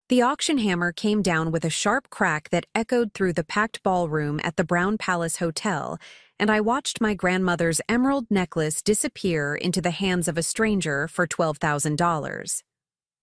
The auction hammer came down with a sharp crack that echoed through the packed ballroom at the Brown Palace Hotel, and I watched my grandmother's emerald necklace disappear into the hands of a stranger for $12,000.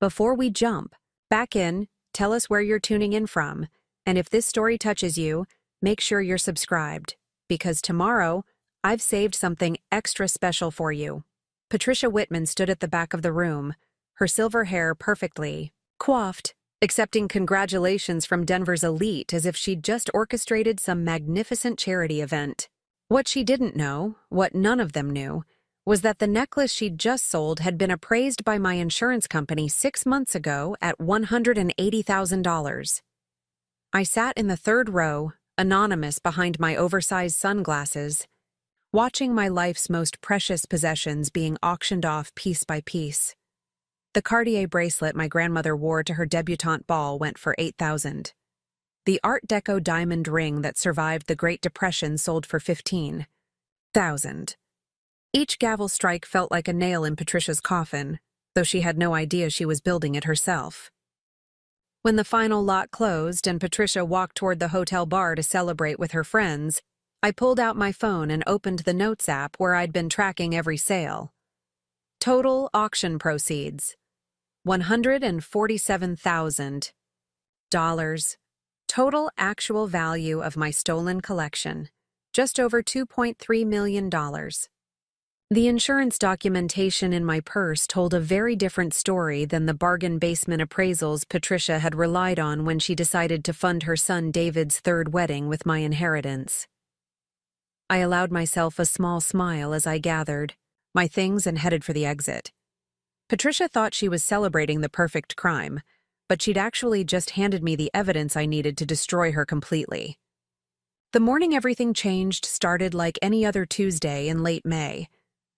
Before we jump back in, tell us where you're tuning in from, and if this story touches you, make sure you're subscribed, because tomorrow, I've saved something extra special for you. Patricia Whitman stood at the back of the room, her silver hair perfectly coiffed, accepting congratulations from Denver's elite as if she'd just orchestrated some magnificent charity event. What she didn't know, what none of them knew, was that the necklace she'd just sold had been appraised by my insurance company 6 months ago at $180,000. I sat in the third row, anonymous behind my oversized sunglasses, watching my life's most precious possessions being auctioned off piece by piece. The Cartier bracelet my grandmother wore to her debutante ball went for $8,000. The Art Deco diamond ring that survived the Great Depression sold for $15,000. Each gavel strike felt like a nail in Patricia's coffin, though she had no idea she was building it herself. When the final lot closed and Patricia walked toward the hotel bar to celebrate with her friends, I pulled out my phone and opened the Notes app where I'd been tracking every sale. Total auction proceeds: $147,000. Total actual value of my stolen collection: just over $2.3 million. The insurance documentation in my purse told a very different story than the bargain basement appraisals Patricia had relied on when she decided to fund her son David's third wedding with my inheritance. I allowed myself a small smile as I gathered my things and headed for the exit. Patricia thought she was celebrating the perfect crime, but she'd actually just handed me the evidence I needed to destroy her completely. The morning everything changed started like any other Tuesday in late May.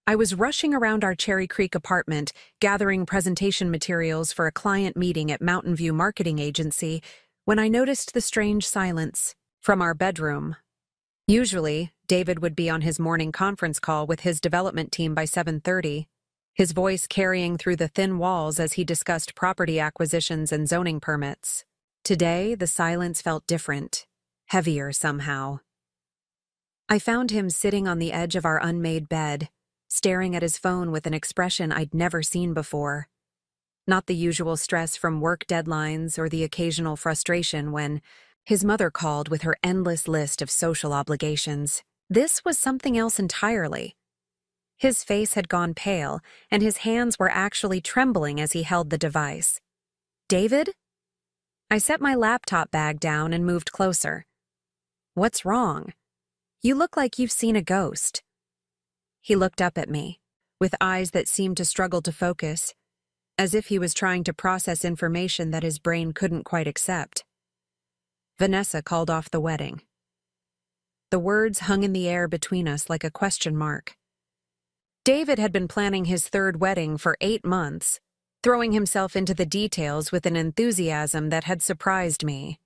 I was rushing around our Cherry Creek apartment, gathering presentation materials for a client meeting at Mountain View Marketing Agency, when I noticed the strange silence from our bedroom. Usually, David would be on his morning conference call with his development team by 7:30, his voice carrying through the thin walls as he discussed property acquisitions and zoning permits. Today, the silence felt different, heavier somehow. I found him sitting on the edge of our unmade bed, staring at his phone with an expression I'd never seen before. Not the usual stress from work deadlines or the occasional frustration when his mother called with her endless list of social obligations. This was something else entirely. His face had gone pale, and his hands were actually trembling as he held the device. "David?" I set my laptop bag down and moved closer. "What's wrong? You look like you've seen a ghost." He looked up at me, with eyes that seemed to struggle to focus, as if he was trying to process information that his brain couldn't quite accept. "Vanessa called off the wedding." The words hung in the air between us like a question mark. David had been planning his third wedding for 8 months, throwing himself into the details with an enthusiasm that had surprised me.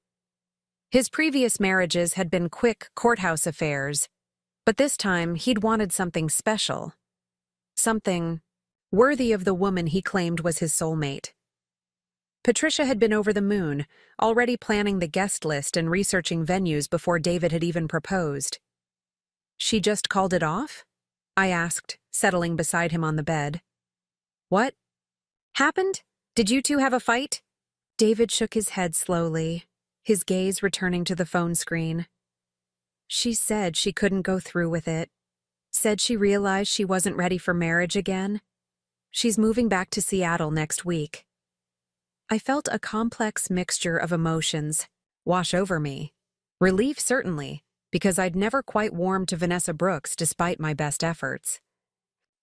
His previous marriages had been quick courthouse affairs, but this time he'd wanted something special. Something worthy of the woman he claimed was his soulmate. Patricia had been over the moon, already planning the guest list and researching venues before David had even proposed. "She just called it off?" I asked, settling beside him on the bed. "What happened? Did you two have a fight?" David shook his head slowly, his gaze returning to the phone screen. "She said she couldn't go through with it. Said she realized she wasn't ready for marriage again. She's moving back to Seattle next week." I felt a complex mixture of emotions wash over me. Relief, certainly, because I'd never quite warmed to Vanessa Brooks despite my best efforts.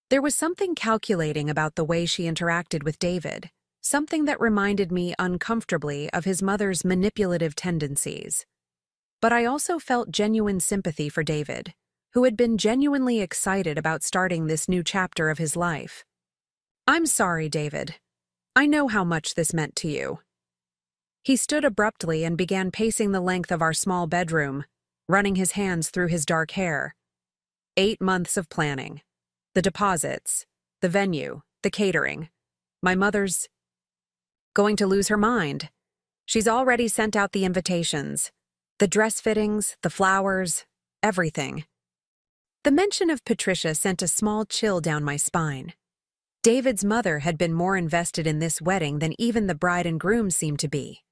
There was something calculating about the way she interacted with David, something that reminded me uncomfortably of his mother's manipulative tendencies. But I also felt genuine sympathy for David, who had been genuinely excited about starting this new chapter of his life. "I'm sorry, David. I know how much this meant to you." He stood abruptly and began pacing the length of our small bedroom, running his hands through his dark hair. 8 months of planning. The deposits, the venue, the catering. My mother's going to lose her mind. She's already sent out the invitations. The dress fittings, the flowers, everything. The mention of Patricia sent a small chill down my spine. David's mother had been more invested in this wedding than even the bride and groom seemed to be.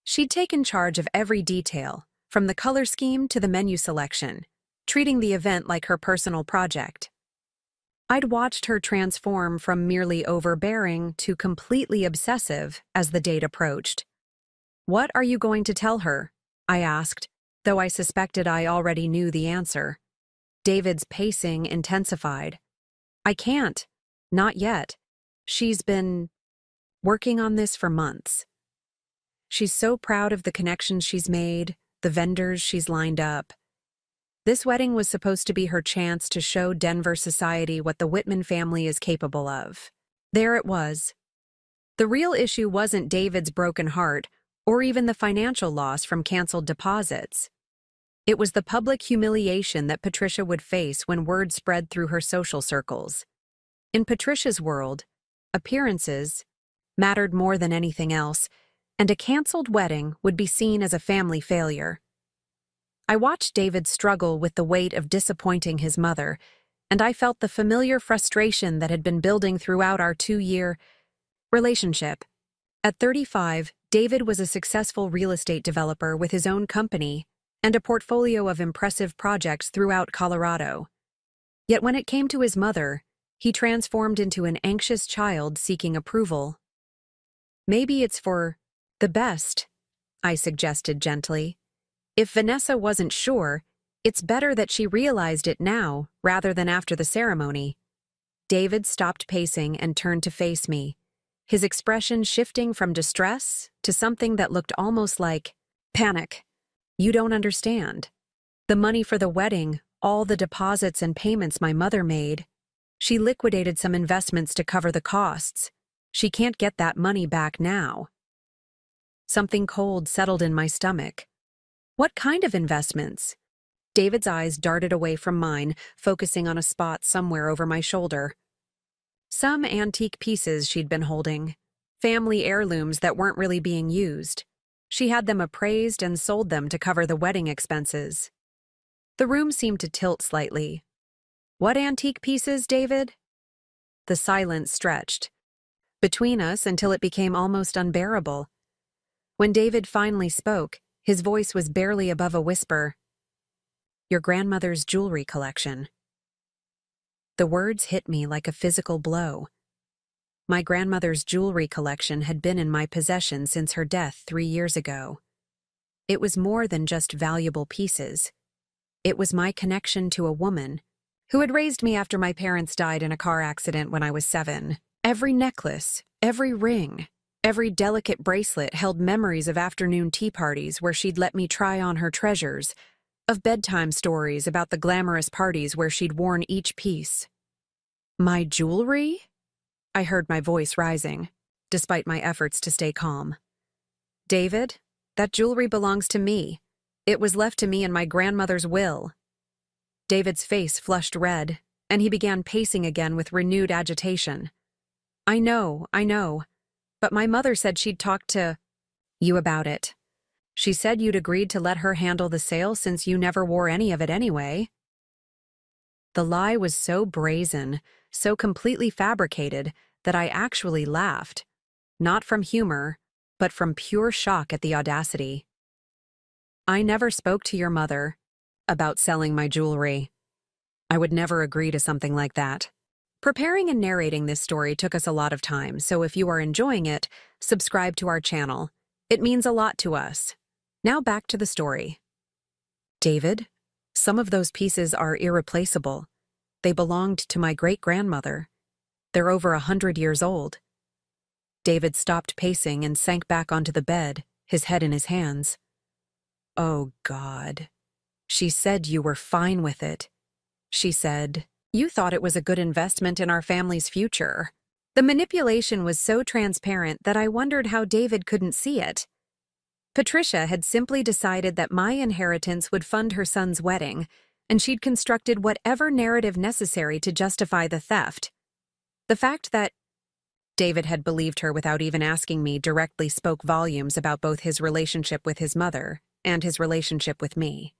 She'd taken charge of every detail, from the color scheme to the menu selection, treating the event like her personal project. I'd watched her transform from merely overbearing to completely obsessive as the date approached. "What are you going to tell her?" I asked, though I suspected I already knew the answer. David's pacing intensified. "I can't. Not yet. She's been working on this for months. She's so proud of the connections she's made, the vendors she's lined up. This wedding was supposed to be her chance to show Denver society what the Whitman family is capable of." There it was. The real issue wasn't David's broken heart or even the financial loss from canceled deposits. It was the public humiliation that Patricia would face when word spread through her social circles. In Patricia's world, appearances mattered more than anything else, and a canceled wedding would be seen as a family failure. I watched David struggle with the weight of disappointing his mother, and I felt the familiar frustration that had been building throughout our 2-year relationship. At 35, David was a successful real estate developer with his own company and a portfolio of impressive projects throughout Colorado. Yet when it came to his mother, he transformed into an anxious child seeking approval. "Maybe it's for the best," I suggested gently. "If Vanessa wasn't sure, it's better that she realized it now rather than after the ceremony." David stopped pacing and turned to face me, his expression shifting from distress to something that looked almost like panic. "You don't understand. The money for the wedding, all the deposits and payments my mother made. She liquidated some investments to cover the costs. She can't get that money back now." Something cold settled in my stomach. "What kind of investments?" David's eyes darted away from mine, focusing on a spot somewhere over my shoulder. "Some antique pieces she'd been holding. Family heirlooms that weren't really being used. She had them appraised and sold them to cover the wedding expenses." The room seemed to tilt slightly. "What antique pieces, David?" The silence stretched between us until it became almost unbearable. When David finally spoke, his voice was barely above a whisper. "Your grandmother's jewelry collection." The words hit me like a physical blow. My grandmother's jewelry collection had been in my possession since her death 3 years ago. It was more than just valuable pieces. It was my connection to a woman who had raised me after my parents died in a car accident when I was 7. Every necklace, every ring, every delicate bracelet held memories of afternoon tea parties where she'd let me try on her treasures, of bedtime stories about the glamorous parties where she'd worn each piece. "My jewelry?" I heard my voice rising, despite my efforts to stay calm. "David, that jewelry belongs to me. It was left to me in my grandmother's will." David's face flushed red, and he began pacing again with renewed agitation. I know, but my mother said she'd talked to you about it. She said you'd agreed to let her handle the sale since you never wore any of it anyway." The lie was so brazen, so completely fabricated, that I actually laughed, not from humor, but from pure shock at the audacity. "I never spoke to your mother about selling my jewelry. I would never agree to something like that." Preparing and narrating this story took us a lot of time, so if you are enjoying it, subscribe to our channel. It means a lot to us. Now back to the story. "David, some of those pieces are irreplaceable. They belonged to my great-grandmother. They're over 100 years old." David stopped pacing and sank back onto the bed, his head in his hands. "Oh, God. She said you were fine with it. She said you thought it was a good investment in our family's future." The manipulation was so transparent that I wondered how David couldn't see it. Patricia had simply decided that my inheritance would fund her son's wedding, and she'd constructed whatever narrative necessary to justify the theft. The fact that David had believed her without even asking me directly spoke volumes about both his relationship with his mother and his relationship with me.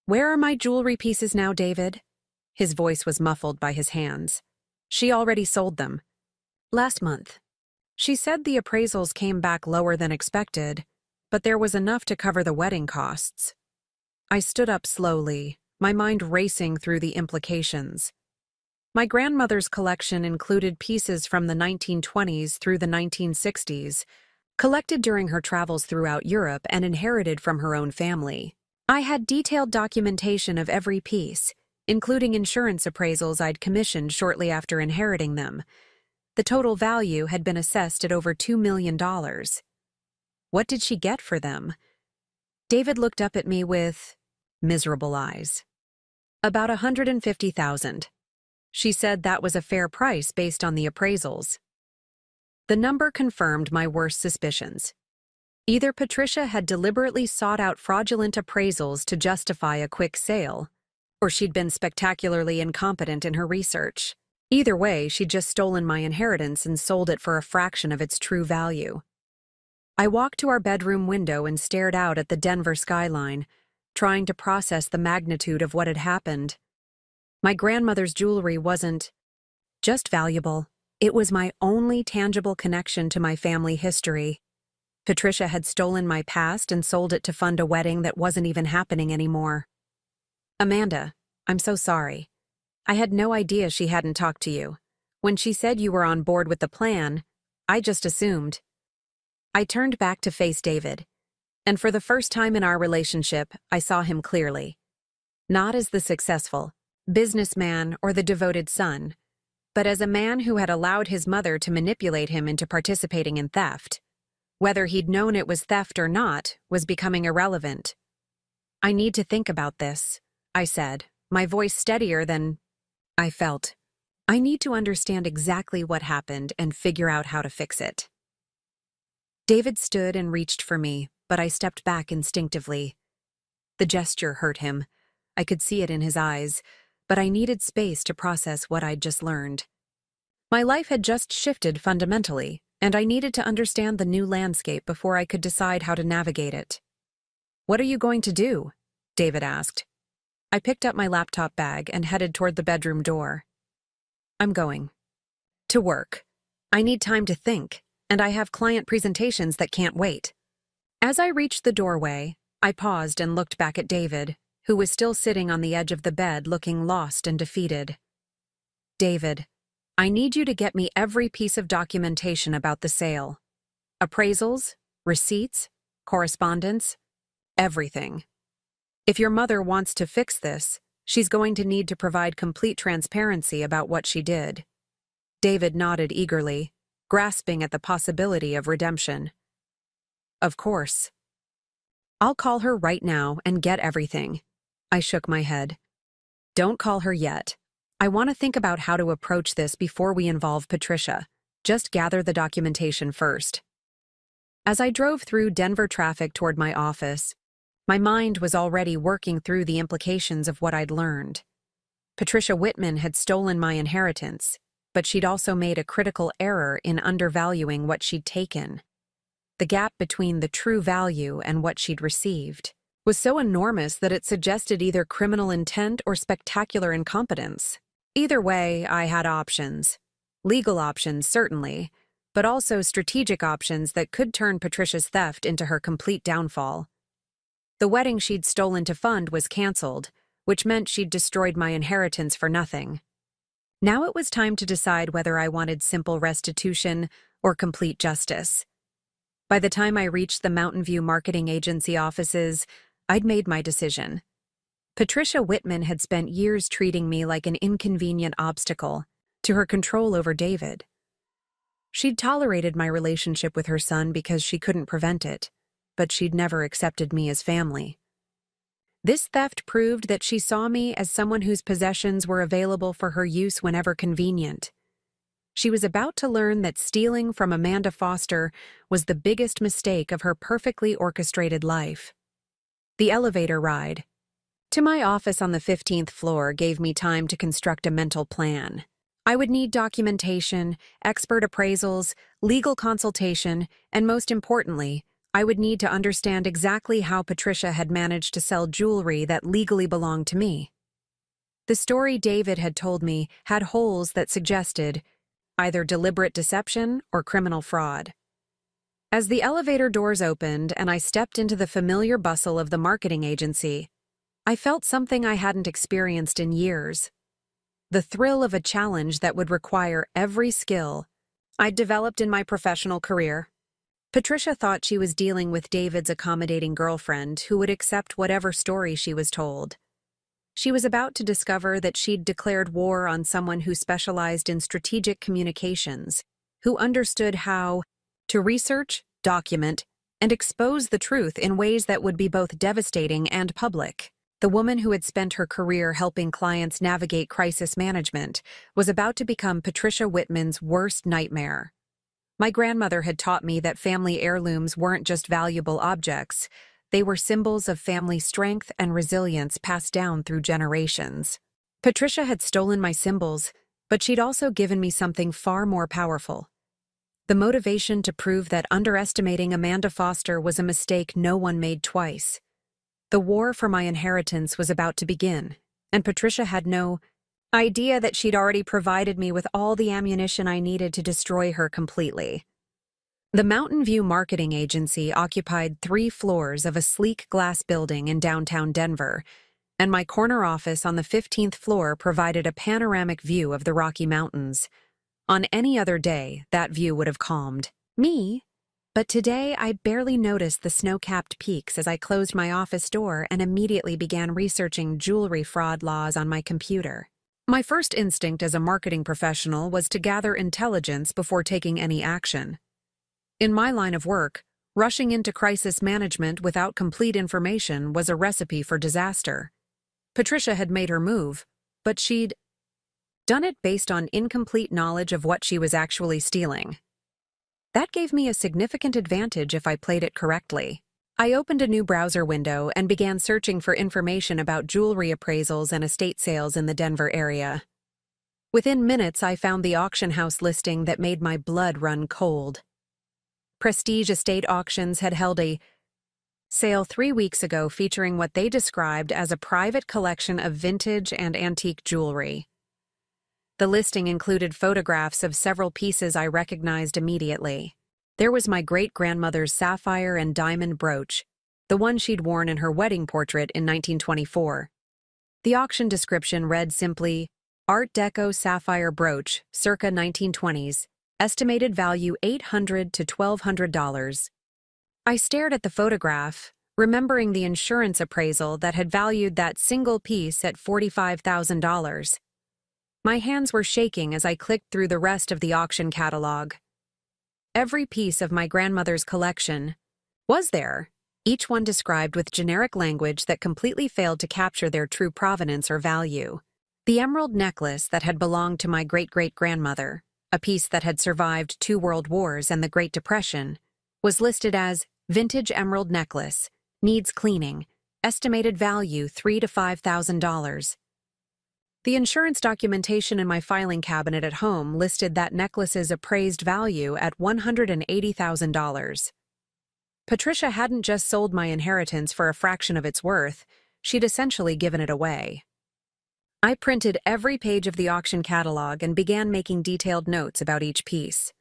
"Where are my jewelry pieces now, David?" His voice was muffled by his hands. "She already sold them. Last month. She said the appraisals came back lower than expected, but there was enough to cover the wedding costs." I stood up slowly, my mind racing through the implications. My grandmother's collection included pieces from the 1920s through the 1960s, collected during her travels throughout Europe and inherited from her own family. I had detailed documentation of every piece, including insurance appraisals I'd commissioned shortly after inheriting them. The total value had been assessed at over $2 million. What did she get for them? David looked up at me with miserable eyes. "About $150,000. She said that was a fair price based on the appraisals." The number confirmed my worst suspicions. Either Patricia had deliberately sought out fraudulent appraisals to justify a quick sale, or she'd been spectacularly incompetent in her research. Either way, she'd just stolen my inheritance and sold it for a fraction of its true value. I walked to our bedroom window and stared out at the Denver skyline, trying to process the magnitude of what had happened. My grandmother's jewelry wasn't just valuable. It was my only tangible connection to my family history. Patricia had stolen my past and sold it to fund a wedding that wasn't even happening anymore. "Amanda, I'm so sorry. I had no idea she hadn't talked to you. When she said you were on board with the plan, I just assumed." I turned back to face David, and for the first time in our relationship, I saw him clearly. Not as the successful businessman or the devoted son, but as a man who had allowed his mother to manipulate him into participating in theft. Whether he'd known it was theft or not was becoming irrelevant. "I need to think about this," I said, my voice steadier than I felt. "I need to understand exactly what happened and figure out how to fix it." David stood and reached for me, but I stepped back instinctively. The gesture hurt him. I could see it in his eyes, but I needed space to process what I'd just learned. My life had just shifted fundamentally, and I needed to understand the new landscape before I could decide how to navigate it. "What are you going to do?" David asked. I picked up my laptop bag and headed toward the bedroom door. "I'm going to work. I need time to think, and I have client presentations that can't wait." As I reached the doorway, I paused and looked back at David, who was still sitting on the edge of the bed looking lost and defeated. "David, I need you to get me every piece of documentation about the sale. Appraisals, receipts, correspondence, everything. If your mother wants to fix this, she's going to need to provide complete transparency about what she did." David nodded eagerly, grasping at the possibility of redemption. "Of course. I'll call her right now and get everything." I shook my head. "Don't call her yet. I want to think about how to approach this before we involve Patricia. Just gather the documentation first." As I drove through Denver traffic toward my office, my mind was already working through the implications of what I'd learned. Patricia Whitman had stolen my inheritance, but she'd also made a critical error in undervaluing what she'd taken. The gap between the true value and what she'd received was so enormous that it suggested either criminal intent or spectacular incompetence. Either way, I had options. Legal options, certainly, but also strategic options that could turn Patricia's theft into her complete downfall. The wedding she'd stolen to fund was canceled, which meant she'd destroyed my inheritance for nothing. Now it was time to decide whether I wanted simple restitution or complete justice. By the time I reached the Mountain View marketing agency offices, I'd made my decision. Patricia Whitman had spent years treating me like an inconvenient obstacle to her control over David. She'd tolerated my relationship with her son because she couldn't prevent it, but she'd never accepted me as family. This theft proved that she saw me as someone whose possessions were available for her use whenever convenient. She was about to learn that stealing from Amanda Foster was the biggest mistake of her perfectly orchestrated life. The elevator ride to my office on the 15th floor gave me time to construct a mental plan. I would need documentation, expert appraisals, legal consultation, and most importantly, I would need to understand exactly how Patricia had managed to sell jewelry that legally belonged to me. The story David had told me had holes that suggested either deliberate deception or criminal fraud. As the elevator doors opened and I stepped into the familiar bustle of the marketing agency, I felt something I hadn't experienced in years. The thrill of a challenge that would require every skill I'd developed in my professional career. Patricia thought she was dealing with David's accommodating girlfriend who would accept whatever story she was told. She was about to discover that she'd declared war on someone who specialized in strategic communications, who understood how to research, document, and expose the truth in ways that would be both devastating and public. The woman who had spent her career helping clients navigate crisis management was about to become Patricia Whitman's worst nightmare. My grandmother had taught me that family heirlooms weren't just valuable objects, they were symbols of family strength and resilience passed down through generations. Patricia had stolen my symbols, but she'd also given me something far more powerful. The motivation to prove that underestimating Amanda Foster was a mistake no one made twice. The war for my inheritance was about to begin, and Patricia had no idea that she'd already provided me with all the ammunition I needed to destroy her completely. The Mountain View marketing agency occupied 3 floors of a sleek glass building in downtown Denver, and my corner office on the 15th floor provided a panoramic view of the Rocky Mountains. On any other day, that view would have calmed me. But today, I barely noticed the snow-capped peaks as I closed my office door and immediately began researching jewelry fraud laws on my computer. My first instinct as a marketing professional was to gather intelligence before taking any action. In my line of work, rushing into crisis management without complete information was a recipe for disaster. Patricia had made her move, but she'd done it based on incomplete knowledge of what she was actually stealing. That gave me a significant advantage if I played it correctly. I opened a new browser window and began searching for information about jewelry appraisals and estate sales in the Denver area. Within minutes, I found the auction house listing that made my blood run cold. Prestige Estate Auctions had held a sale 3 weeks ago featuring what they described as a private collection of vintage and antique jewelry. The listing included photographs of several pieces I recognized immediately. There was my great-grandmother's sapphire and diamond brooch, the one she'd worn in her wedding portrait in 1924. The auction description read simply, Art Deco sapphire brooch, circa 1920s, estimated value $800 to $1,200. I stared at the photograph, remembering the insurance appraisal that had valued that single piece at $45,000. My hands were shaking as I clicked through the rest of the auction catalog. Every piece of my grandmother's collection was there, each one described with generic language that completely failed to capture their true provenance or value. The emerald necklace that had belonged to my great-great-grandmother, a piece that had survived 2 world wars and the Great Depression, was listed as vintage emerald necklace, needs cleaning, estimated value $3,000 to $5,000. The insurance documentation in my filing cabinet at home listed that necklace's appraised value at $180,000. Patricia hadn't just sold my inheritance for a fraction of its worth, she'd essentially given it away. I printed every page of the auction catalog and began making detailed notes about each piece.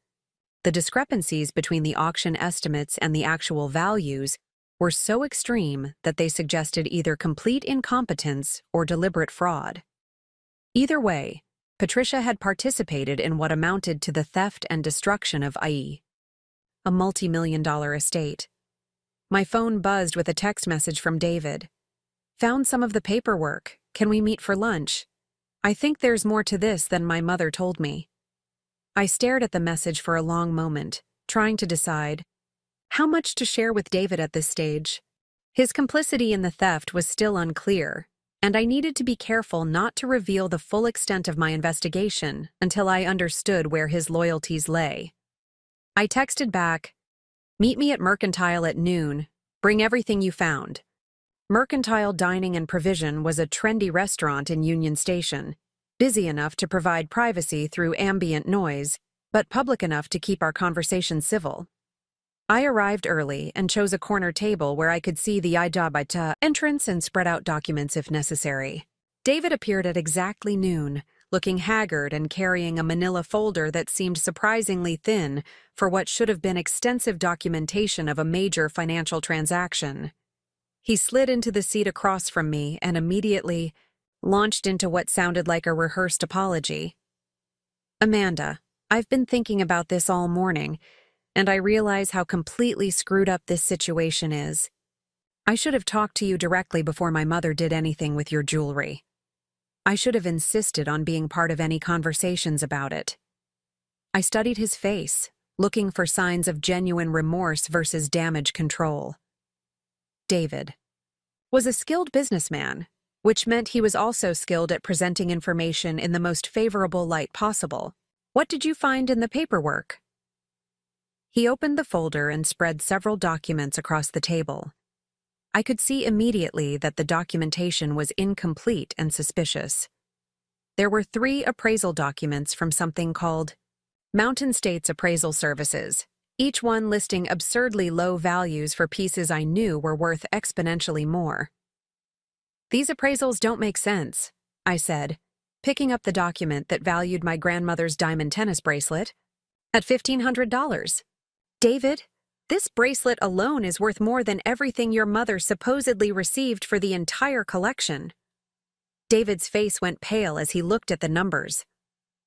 The discrepancies between the auction estimates and the actual values were so extreme that they suggested either complete incompetence or deliberate fraud. Either way, Patricia had participated in what amounted to the theft and destruction of a multi-million-dollar estate. My phone buzzed with a text message from David. Found some of the paperwork. Can we meet for lunch? I think there's more to this than my mother told me. I stared at the message for a long moment, trying to decide how much to share with David at this stage. His complicity in the theft was still unclear, and I needed to be careful not to reveal the full extent of my investigation until I understood where his loyalties lay. I texted back, "Meet me at Mercantile at noon. Bring everything you found." Mercantile Dining and Provision was a trendy restaurant in Union Station, busy enough to provide privacy through ambient noise, but public enough to keep our conversation civil. I arrived early and chose a corner table where I could see the IJABITA entrance and spread out documents if necessary. David appeared at exactly noon, looking haggard and carrying a manila folder that seemed surprisingly thin for what should have been extensive documentation of a major financial transaction. He slid into the seat across from me and immediately launched into what sounded like a rehearsed apology. "Amanda, I've been thinking about this all morning, and I realize how completely screwed up this situation is. I should have talked to you directly before my mother did anything with your jewelry. I should have insisted on being part of any conversations about it." I studied his face, looking for signs of genuine remorse versus damage control. David was a skilled businessman, which meant he was also skilled at presenting information in the most favorable light possible. "What did you find in the paperwork?" He opened the folder and spread several documents across the table. I could see immediately that the documentation was incomplete and suspicious. There were 3 appraisal documents from something called Mountain States Appraisal Services, each one listing absurdly low values for pieces I knew were worth exponentially more. "These appraisals don't make sense," I said, picking up the document that valued my grandmother's diamond tennis bracelet at $1,500. "David, this bracelet alone is worth more than everything your mother supposedly received for the entire collection." David's face went pale as he looked at the numbers.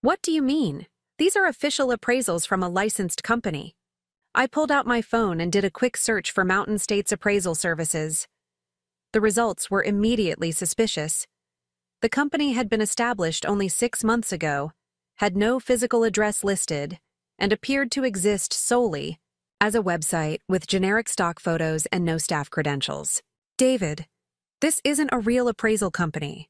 "What do you mean? These are official appraisals from a licensed company." I pulled out my phone and did a quick search for Mountain States Appraisal Services. The results were immediately suspicious. The company had been established only 6 months ago, had no physical address listed, and appeared to exist solely as a website with generic stock photos and no staff credentials. "David, this isn't a real appraisal company.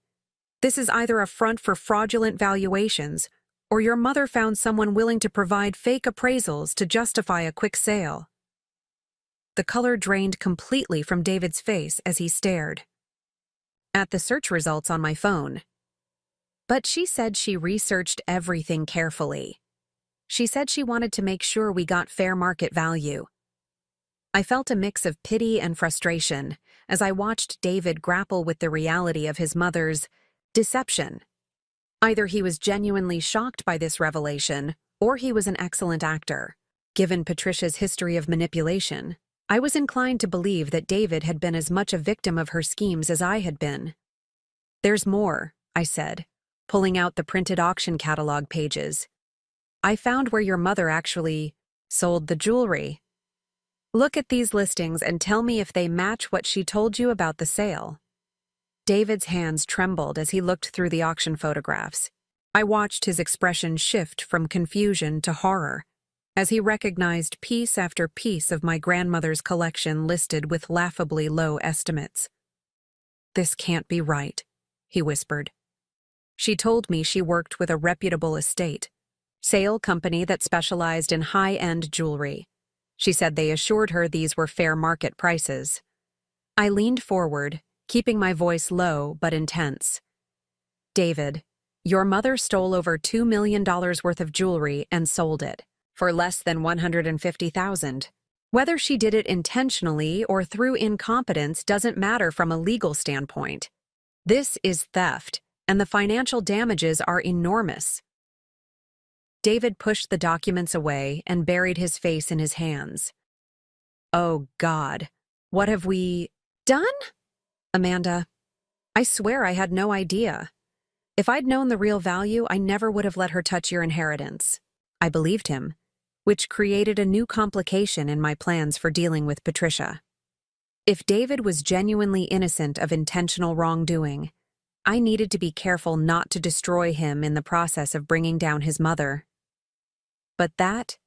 This is either a front for fraudulent valuations, or your mother found someone willing to provide fake appraisals to justify a quick sale." The color drained completely from David's face as he stared at the search results on my phone. "But she said she researched everything carefully. She said she wanted to make sure we got fair market value." I felt a mix of pity and frustration as I watched David grapple with the reality of his mother's deception. Either he was genuinely shocked by this revelation, or he was an excellent actor. Given Patricia's history of manipulation, I was inclined to believe that David had been as much a victim of her schemes as I had been. "There's more," I said, pulling out the printed auction catalog pages. "I found where your mother actually sold the jewelry. Look at these listings and tell me if they match what she told you about the sale." David's hands trembled as he looked through the auction photographs. I watched his expression shift from confusion to horror as he recognized piece after piece of my grandmother's collection listed with laughably low estimates. "This can't be right," he whispered. "She told me she worked with a reputable estate sale company that specialized in high-end jewelry. She said they assured her these were fair market prices." I leaned forward, keeping my voice low but intense. "David, your mother stole over $2 million worth of jewelry and sold it for less than $150,000. Whether she did it intentionally or through incompetence doesn't matter from a legal standpoint. This is theft, and the financial damages are enormous." David pushed the documents away and buried his face in his hands. "Oh, God, what have we done?" "Amanda, I swear I had no idea. If I'd known the real value, I never would have let her touch your inheritance." I believed him, which created a new complication in my plans for dealing with Patricia. If David was genuinely innocent of intentional wrongdoing, I needed to be careful not to destroy him in the process of bringing down his mother. But that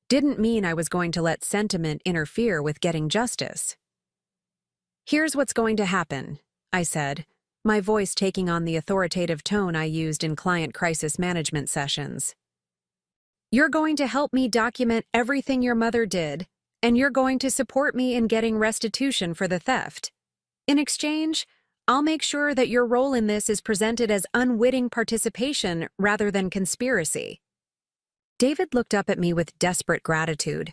didn't mean I was going to let sentiment interfere with getting justice. "Here's what's going to happen," I said, my voice taking on the authoritative tone I used in client crisis management sessions. "You're going to help me document everything your mother did, and you're going to support me in getting restitution for the theft. In exchange, I'll make sure that your role in this is presented as unwitting participation rather than conspiracy. David looked up at me with desperate gratitude.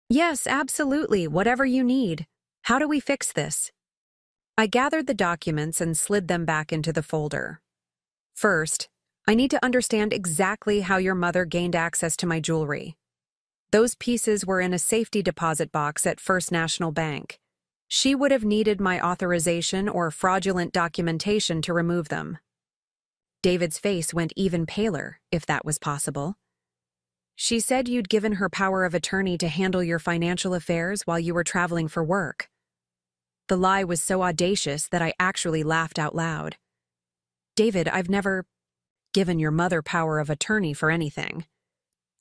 Yes, absolutely, whatever you need. How do we fix this? I gathered the documents and slid them back into the folder. First, I need to understand exactly how your mother gained access to my jewelry. Those pieces were in a safety deposit box at First National Bank. She would have needed my authorization or fraudulent documentation to remove them. David's face went even paler, if that was possible. She said you'd given her power of attorney to handle your financial affairs while you were traveling for work. The lie was so audacious that I actually laughed out loud. David, I've never given your mother power of attorney for anything.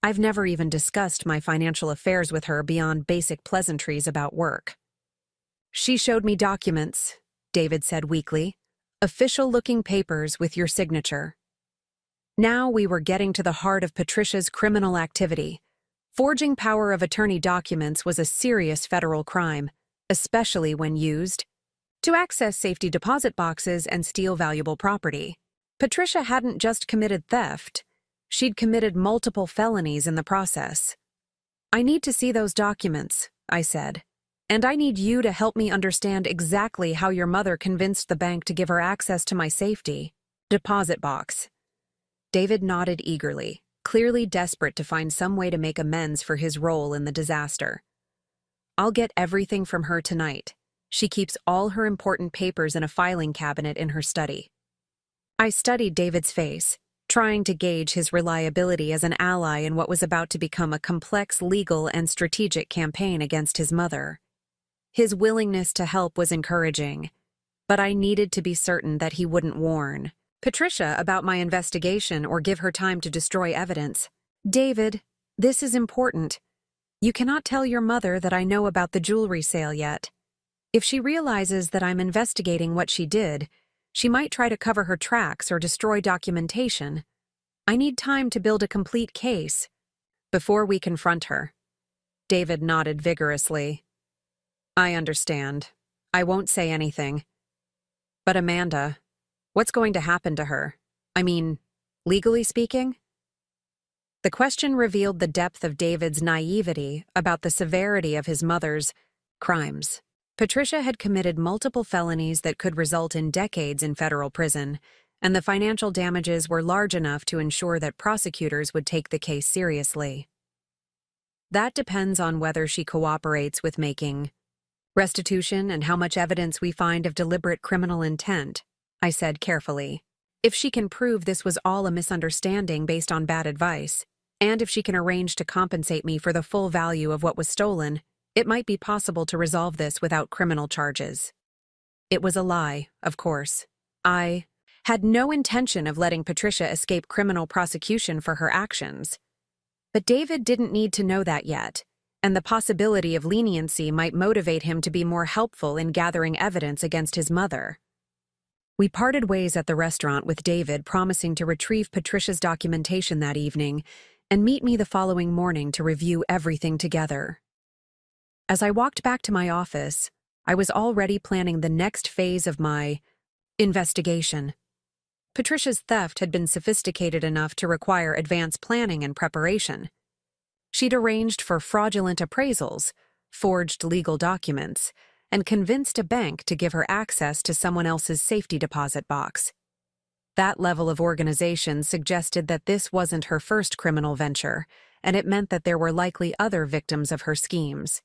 I've never even discussed my financial affairs with her beyond basic pleasantries about work. She showed me documents, David said weakly, official-looking papers with your signature. Now we were getting to the heart of Patricia's criminal activity. Forging power of attorney documents was a serious federal crime, especially when used to access safety deposit boxes and steal valuable property. Patricia hadn't just committed theft, she'd committed multiple felonies in the process. I need to see those documents, I said. And I need you to help me understand exactly how your mother convinced the bank to give her access to my safety deposit box. David nodded eagerly, clearly desperate to find some way to make amends for his role in the disaster. I'll get everything from her tonight. She keeps all her important papers in a filing cabinet in her study. I studied David's face, trying to gauge his reliability as an ally in what was about to become a complex legal and strategic campaign against his mother. His willingness to help was encouraging, but I needed to be certain that he wouldn't warn Patricia about my investigation or give her time to destroy evidence. David, this is important. You cannot tell your mother that I know about the jewelry sale yet. If she realizes that I'm investigating what she did, she might try to cover her tracks or destroy documentation. I need time to build a complete case before we confront her. David nodded vigorously. I understand. I won't say anything. But Amanda, what's going to happen to her? I mean, legally speaking? The question revealed the depth of David's naivety about the severity of his mother's crimes. Patricia had committed multiple felonies that could result in decades in federal prison, and the financial damages were large enough to ensure that prosecutors would take the case seriously. That depends on whether she cooperates with making restitution and how much evidence we find of deliberate criminal intent, I said carefully. If she can prove this was all a misunderstanding based on bad advice, and if she can arrange to compensate me for the full value of what was stolen, it might be possible to resolve this without criminal charges. It was a lie, of course. I had no intention of letting Patricia escape criminal prosecution for her actions. But David didn't need to know that yet, and the possibility of leniency might motivate him to be more helpful in gathering evidence against his mother. We parted ways at the restaurant with David promising to retrieve Patricia's documentation that evening and meet me the following morning to review everything together. As I walked back to my office, I was already planning the next phase of my investigation. Patricia's theft had been sophisticated enough to require advanced planning and preparation. She'd arranged for fraudulent appraisals, forged legal documents, and convinced a bank to give her access to someone else's safety deposit box. That level of organization suggested that this wasn't her first criminal venture, and it meant that there were likely other victims of her schemes.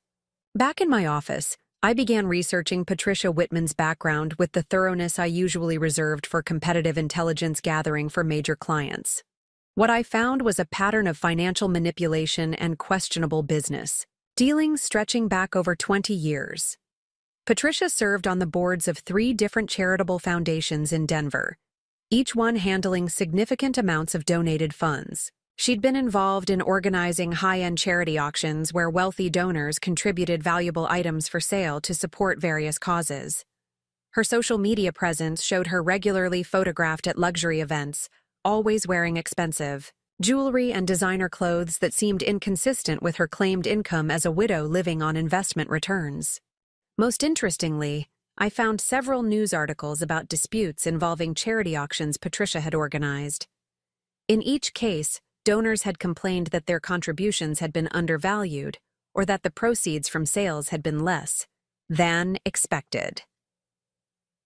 Back in my office, I began researching Patricia Whitman's background with the thoroughness I usually reserved for competitive intelligence gathering for major clients. What I found was a pattern of financial manipulation and questionable business, dealings stretching back over 20 years. Patricia served on the boards of 3 different charitable foundations in Denver, each one handling significant amounts of donated funds. She'd been involved in organizing high-end charity auctions where wealthy donors contributed valuable items for sale to support various causes. Her social media presence showed her regularly photographed at luxury events, always wearing expensive jewelry and designer clothes that seemed inconsistent with her claimed income as a widow living on investment returns. Most interestingly, I found several news articles about disputes involving charity auctions Patricia had organized. In each case, donors had complained that their contributions had been undervalued or that the proceeds from sales had been less than expected.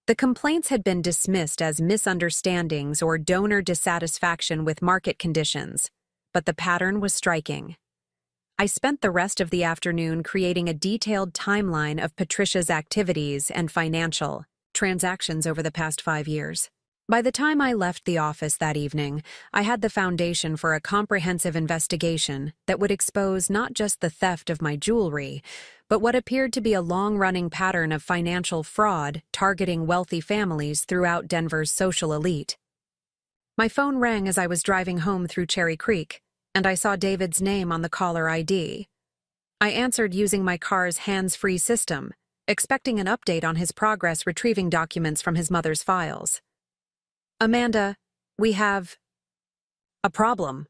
The complaints had been dismissed as misunderstandings or donor dissatisfaction with market conditions, but the pattern was striking. I spent the rest of the afternoon creating a detailed timeline of Patricia's activities and financial transactions over the past 5 years. By the time I left the office that evening, I had the foundation for a comprehensive investigation that would expose not just the theft of my jewelry, but what appeared to be a long-running pattern of financial fraud targeting wealthy families throughout Denver's social elite. My phone rang as I was driving home through Cherry Creek, and I saw David's name on the caller ID. I answered using my car's hands-free system, expecting an update on his progress retrieving documents from his mother's files. "Amanda, we have a problem."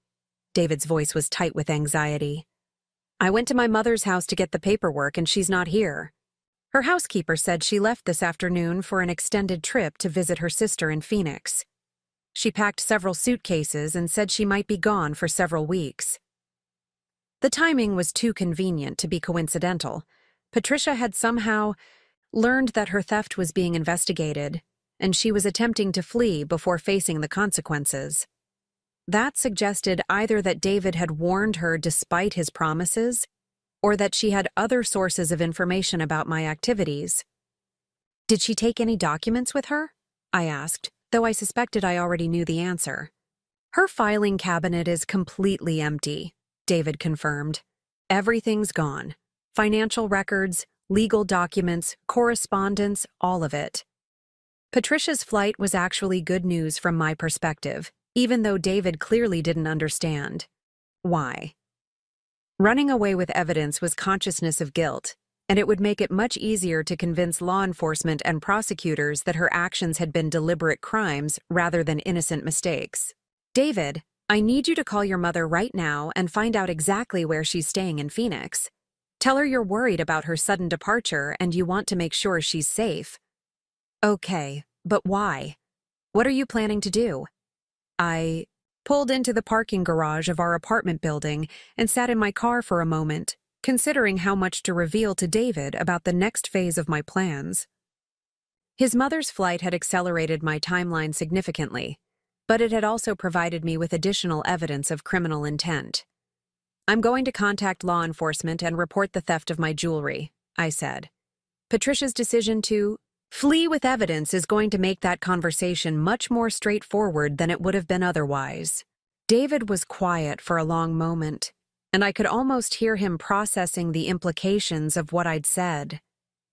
David's voice was tight with anxiety. "I went to my mother's house to get the paperwork and she's not here. Her housekeeper said she left this afternoon for an extended trip to visit her sister in Phoenix. She packed several suitcases and said she might be gone for several weeks." The timing was too convenient to be coincidental. Patricia had somehow learned that her theft was being investigated, and she was attempting to flee before facing the consequences. That suggested either that David had warned her despite his promises, or that she had other sources of information about my activities. "Did she take any documents with her?" I asked, though I suspected I already knew the answer. "Her filing cabinet is completely empty," David confirmed. "Everything's gone. Financial records, legal documents, correspondence, all of it." Patricia's flight was actually good news from my perspective, even though David clearly didn't understand. Why? Running away with evidence was consciousness of guilt, and it would make it much easier to convince law enforcement and prosecutors that her actions had been deliberate crimes rather than innocent mistakes. "David, I need you to call your mother right now and find out exactly where she's staying in Phoenix. Tell her you're worried about her sudden departure and you want to make sure she's safe." "Okay, but why? What are you planning to do?" I pulled into the parking garage of our apartment building and sat in my car for a moment, considering how much to reveal to David about the next phase of my plans. His mother's flight had accelerated my timeline significantly, but it had also provided me with additional evidence of criminal intent. "I'm going to contact law enforcement and report the theft of my jewelry," I said. Patricia's decision to flee with evidence is going to make that conversation much more straightforward than it would have been otherwise. David was quiet for a long moment, and I could almost hear him processing the implications of what I'd said.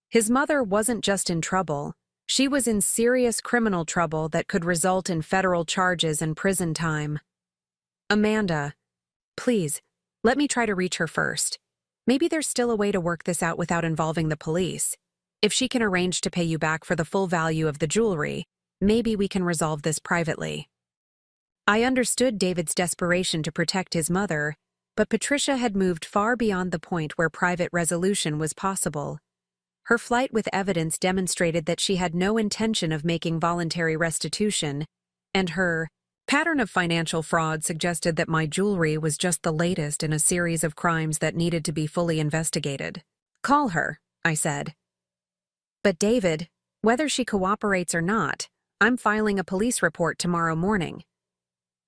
His mother wasn't just in trouble. She was in serious criminal trouble that could result in federal charges and prison time. "Amanda, please, let me try to reach her first. Maybe there's still a way to work this out without involving the police. If she can arrange to pay you back for the full value of the jewelry, maybe we can resolve this privately." I understood David's desperation to protect his mother, but Patricia had moved far beyond the point where private resolution was possible. Her flight with evidence demonstrated that she had no intention of making voluntary restitution, and her pattern of financial fraud suggested that my jewelry was just the latest in a series of crimes that needed to be fully investigated. "Call her," I said. "But David, whether she cooperates or not, I'm filing a police report tomorrow morning."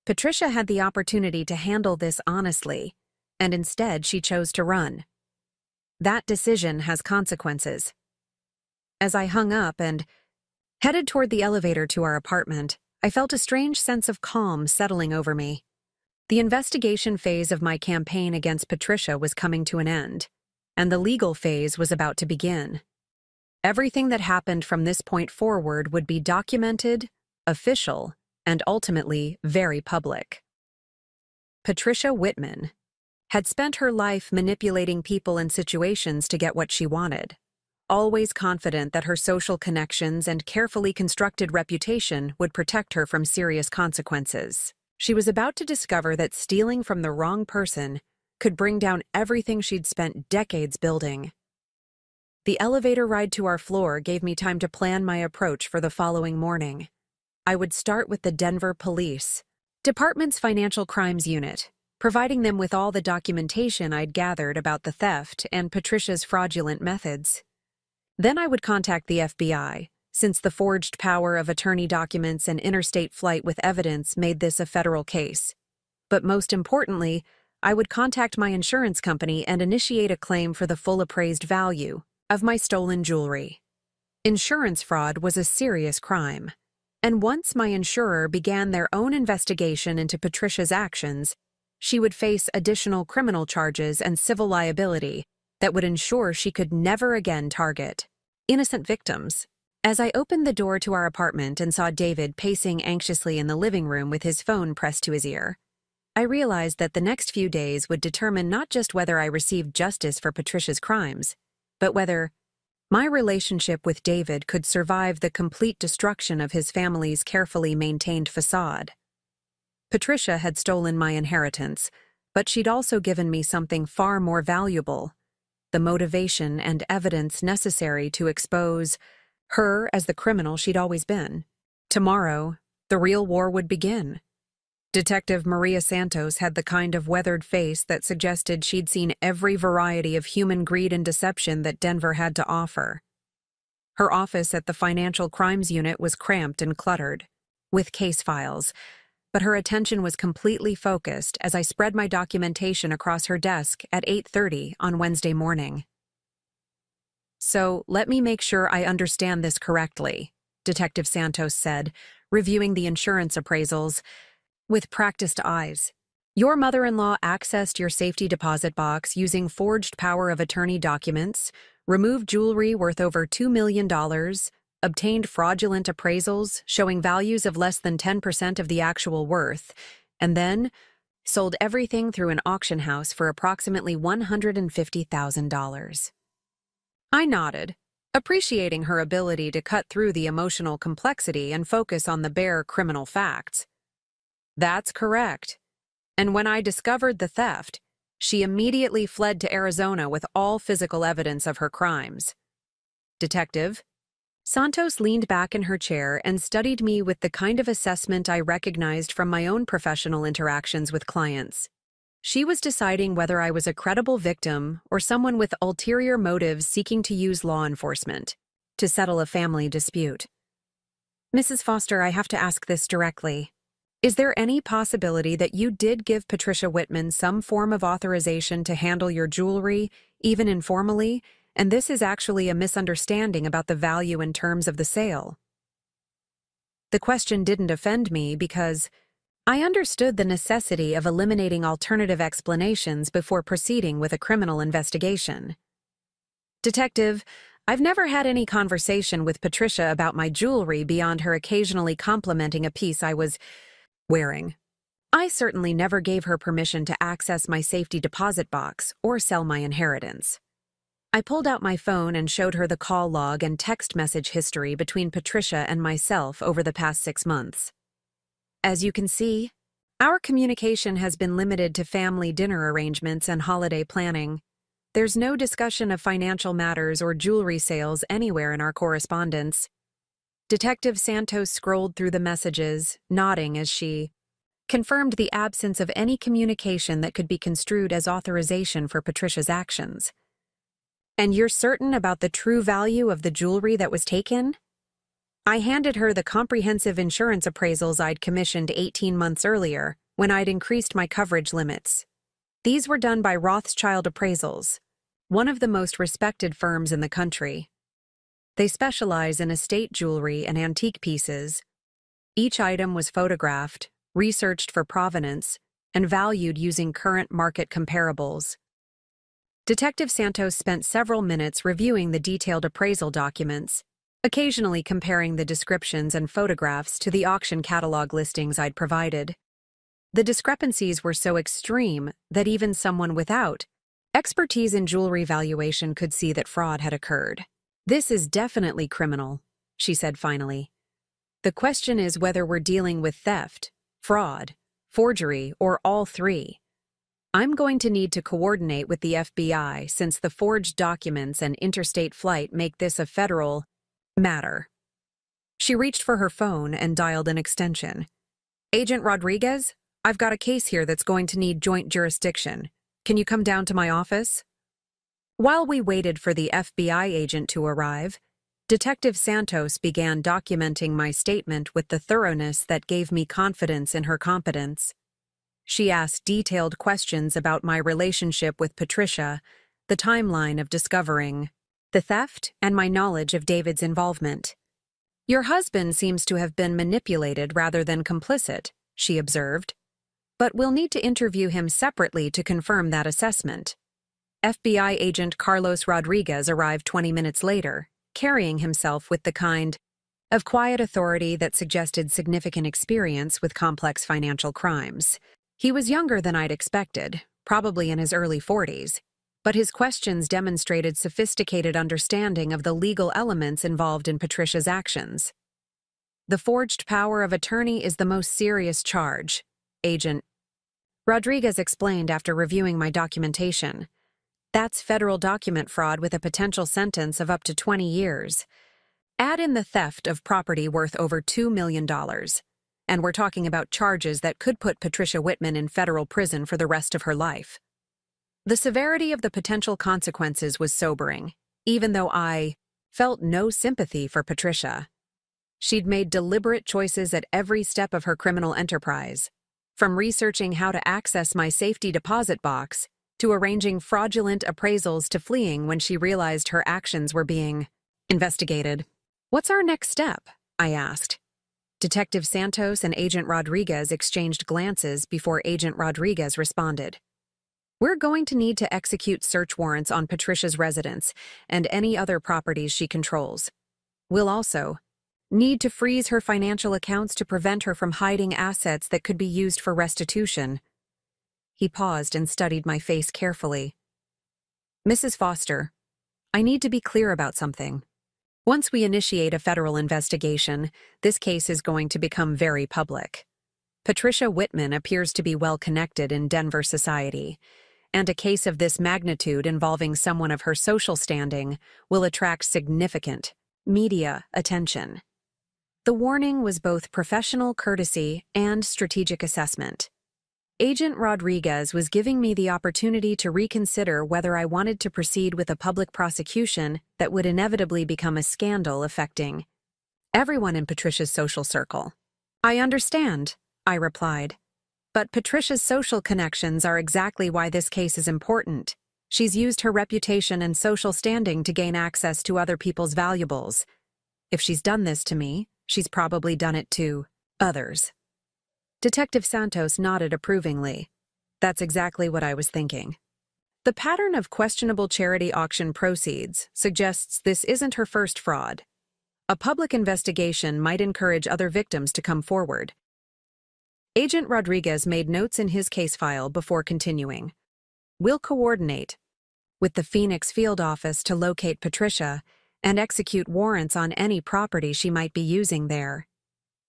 Patricia had the opportunity to handle this honestly, and instead she chose to run. That decision has consequences. As I hung up and headed toward the elevator to our apartment, I felt a strange sense of calm settling over me. The investigation phase of my campaign against Patricia was coming to an end, and the legal phase was about to begin. Everything that happened from this point forward would be documented, official, and ultimately very public. Patricia Whitman had spent her life manipulating people and situations to get what she wanted, always confident that her social connections and carefully constructed reputation would protect her from serious consequences. She was about to discover that stealing from the wrong person could bring down everything she'd spent decades building. The elevator ride to our floor gave me time to plan my approach for the following morning. I would start with the Denver Police Department's Financial Crimes Unit, providing them with all the documentation I'd gathered about the theft and Patricia's fraudulent methods. Then I would contact the FBI, since the forged power of attorney documents and interstate flight with evidence made this a federal case. But most importantly, I would contact my insurance company and initiate a claim for the full appraised value of my stolen jewelry. Insurance fraud was a serious crime, and once my insurer began their own investigation into Patricia's actions, she would face additional criminal charges and civil liability that would ensure she could never again target innocent victims. As I opened the door to our apartment and saw David pacing anxiously in the living room with his phone pressed to his ear, I realized that the next few days would determine not just whether I received justice for Patricia's crimes, but whether my relationship with David could survive the complete destruction of his family's carefully maintained facade. Patricia had stolen my inheritance, but she'd also given me something far more valuable: the motivation and evidence necessary to expose her as the criminal she'd always been. Tomorrow, the real war would begin. Detective Maria Santos had the kind of weathered face that suggested she'd seen every variety of human greed and deception that Denver had to offer. Her office at the Financial Crimes Unit was cramped and cluttered, with case files, but her attention was completely focused as I spread my documentation across her desk at 8:30 on Wednesday morning. "So, let me make sure I understand this correctly," Detective Santos said, reviewing the insurance appraisals with practiced eyes. "Your mother-in-law accessed your safety deposit box using forged power of attorney documents, removed jewelry worth over $2 million, obtained fraudulent appraisals showing values of less than 10% of the actual worth, and then sold everything through an auction house for approximately $150,000. I nodded, appreciating her ability to cut through the emotional complexity and focus on the bare criminal facts. "That's correct. And when I discovered the theft, she immediately fled to Arizona with all physical evidence of her crimes." "Detective?" Santos leaned back in her chair and studied me with the kind of assessment I recognized from my own professional interactions with clients. She was deciding whether I was a credible victim or someone with ulterior motives seeking to use law enforcement to settle a family dispute. "Mrs. Foster, I have to ask this directly. Is there any possibility that you did give Patricia Whitman some form of authorization to handle your jewelry, even informally, and this is actually a misunderstanding about the value and terms of the sale?" The question didn't offend me because I understood the necessity of eliminating alternative explanations before proceeding with a criminal investigation. "Detective, I've never had any conversation with Patricia about my jewelry beyond her occasionally complimenting a piece I was wearing. I certainly never gave her permission to access my safety deposit box or sell my inheritance." I pulled out my phone and showed her the call log and text message history between Patricia and myself over the past 6 months. "As you can see, our communication has been limited to family dinner arrangements and holiday planning. There's no discussion of financial matters or jewelry sales anywhere in our correspondence." Detective Santos scrolled through the messages, nodding as she confirmed the absence of any communication that could be construed as authorization for Patricia's actions. "And you're certain about the true value of the jewelry that was taken?" I handed her the comprehensive insurance appraisals I'd commissioned 18 months earlier, when I'd increased my coverage limits. These were done by Rothschild Appraisals, one of the most respected firms in the country. They specialize in estate jewelry and antique pieces. Each item was photographed, researched for provenance, and valued using current market comparables. Detective Santos spent several minutes reviewing the detailed appraisal documents, occasionally comparing the descriptions and photographs to the auction catalog listings I'd provided. The discrepancies were so extreme that even someone without expertise in jewelry valuation could see that fraud had occurred. "This is definitely criminal," she said finally. "The question is whether we're dealing with theft, fraud, forgery, or all three. I'm going to need to coordinate with the FBI since the forged documents and interstate flight make this a federal matter. She reached for her phone and dialed an extension. Agent Rodriguez, I've got a case here that's going to need joint jurisdiction. Can you come down to my office? While we waited for the FBI agent to arrive, Detective Santos began documenting my statement with the thoroughness that gave me confidence in her competence. She asked detailed questions about my relationship with Patricia, the timeline of discovering the theft, and my knowledge of David's involvement. Your husband seems to have been manipulated rather than complicit, she observed, but we'll need to interview him separately to confirm that assessment. FBI agent Carlos Rodriguez arrived 20 minutes later, carrying himself with the kind of quiet authority that suggested significant experience with complex financial crimes. He was younger than I'd expected, probably in his early 40s, but his questions demonstrated sophisticated understanding of the legal elements involved in Patricia's actions. The forged power of attorney is the most serious charge, Agent Rodriguez explained after reviewing my documentation. That's federal document fraud with a potential sentence of up to 20 years. Add in the theft of property worth over $2 million. And we're talking about charges that could put Patricia Whitman in federal prison for the rest of her life. The severity of the potential consequences was sobering, even though I felt no sympathy for Patricia. She'd made deliberate choices at every step of her criminal enterprise, from researching how to access my safety deposit box to arranging fraudulent appraisals to fleeing when she realized her actions were being investigated. What's our next step? I asked. Detective Santos and Agent Rodriguez exchanged glances before Agent Rodriguez responded. We're going to need to execute search warrants on Patricia's residence and any other properties she controls. We'll also need to freeze her financial accounts to prevent her from hiding assets that could be used for restitution. He paused and studied my face carefully. Mrs. Foster, I need to be clear about something. Once we initiate a federal investigation, this case is going to become very public. Patricia Whitman appears to be well connected in Denver society, and a case of this magnitude involving someone of her social standing will attract significant media attention. The warning was both professional courtesy and strategic assessment. Agent Rodriguez was giving me the opportunity to reconsider whether I wanted to proceed with a public prosecution that would inevitably become a scandal affecting everyone in Patricia's social circle. I understand, I replied. But Patricia's social connections are exactly why this case is important. She's used her reputation and social standing to gain access to other people's valuables. If she's done this to me, she's probably done it to others. Detective Santos nodded approvingly. That's exactly what I was thinking. The pattern of questionable charity auction proceeds suggests this isn't her first fraud. A public investigation might encourage other victims to come forward. Agent Rodriguez made notes in his case file before continuing. We'll coordinate with the Phoenix field office to locate Patricia and execute warrants on any property she might be using there.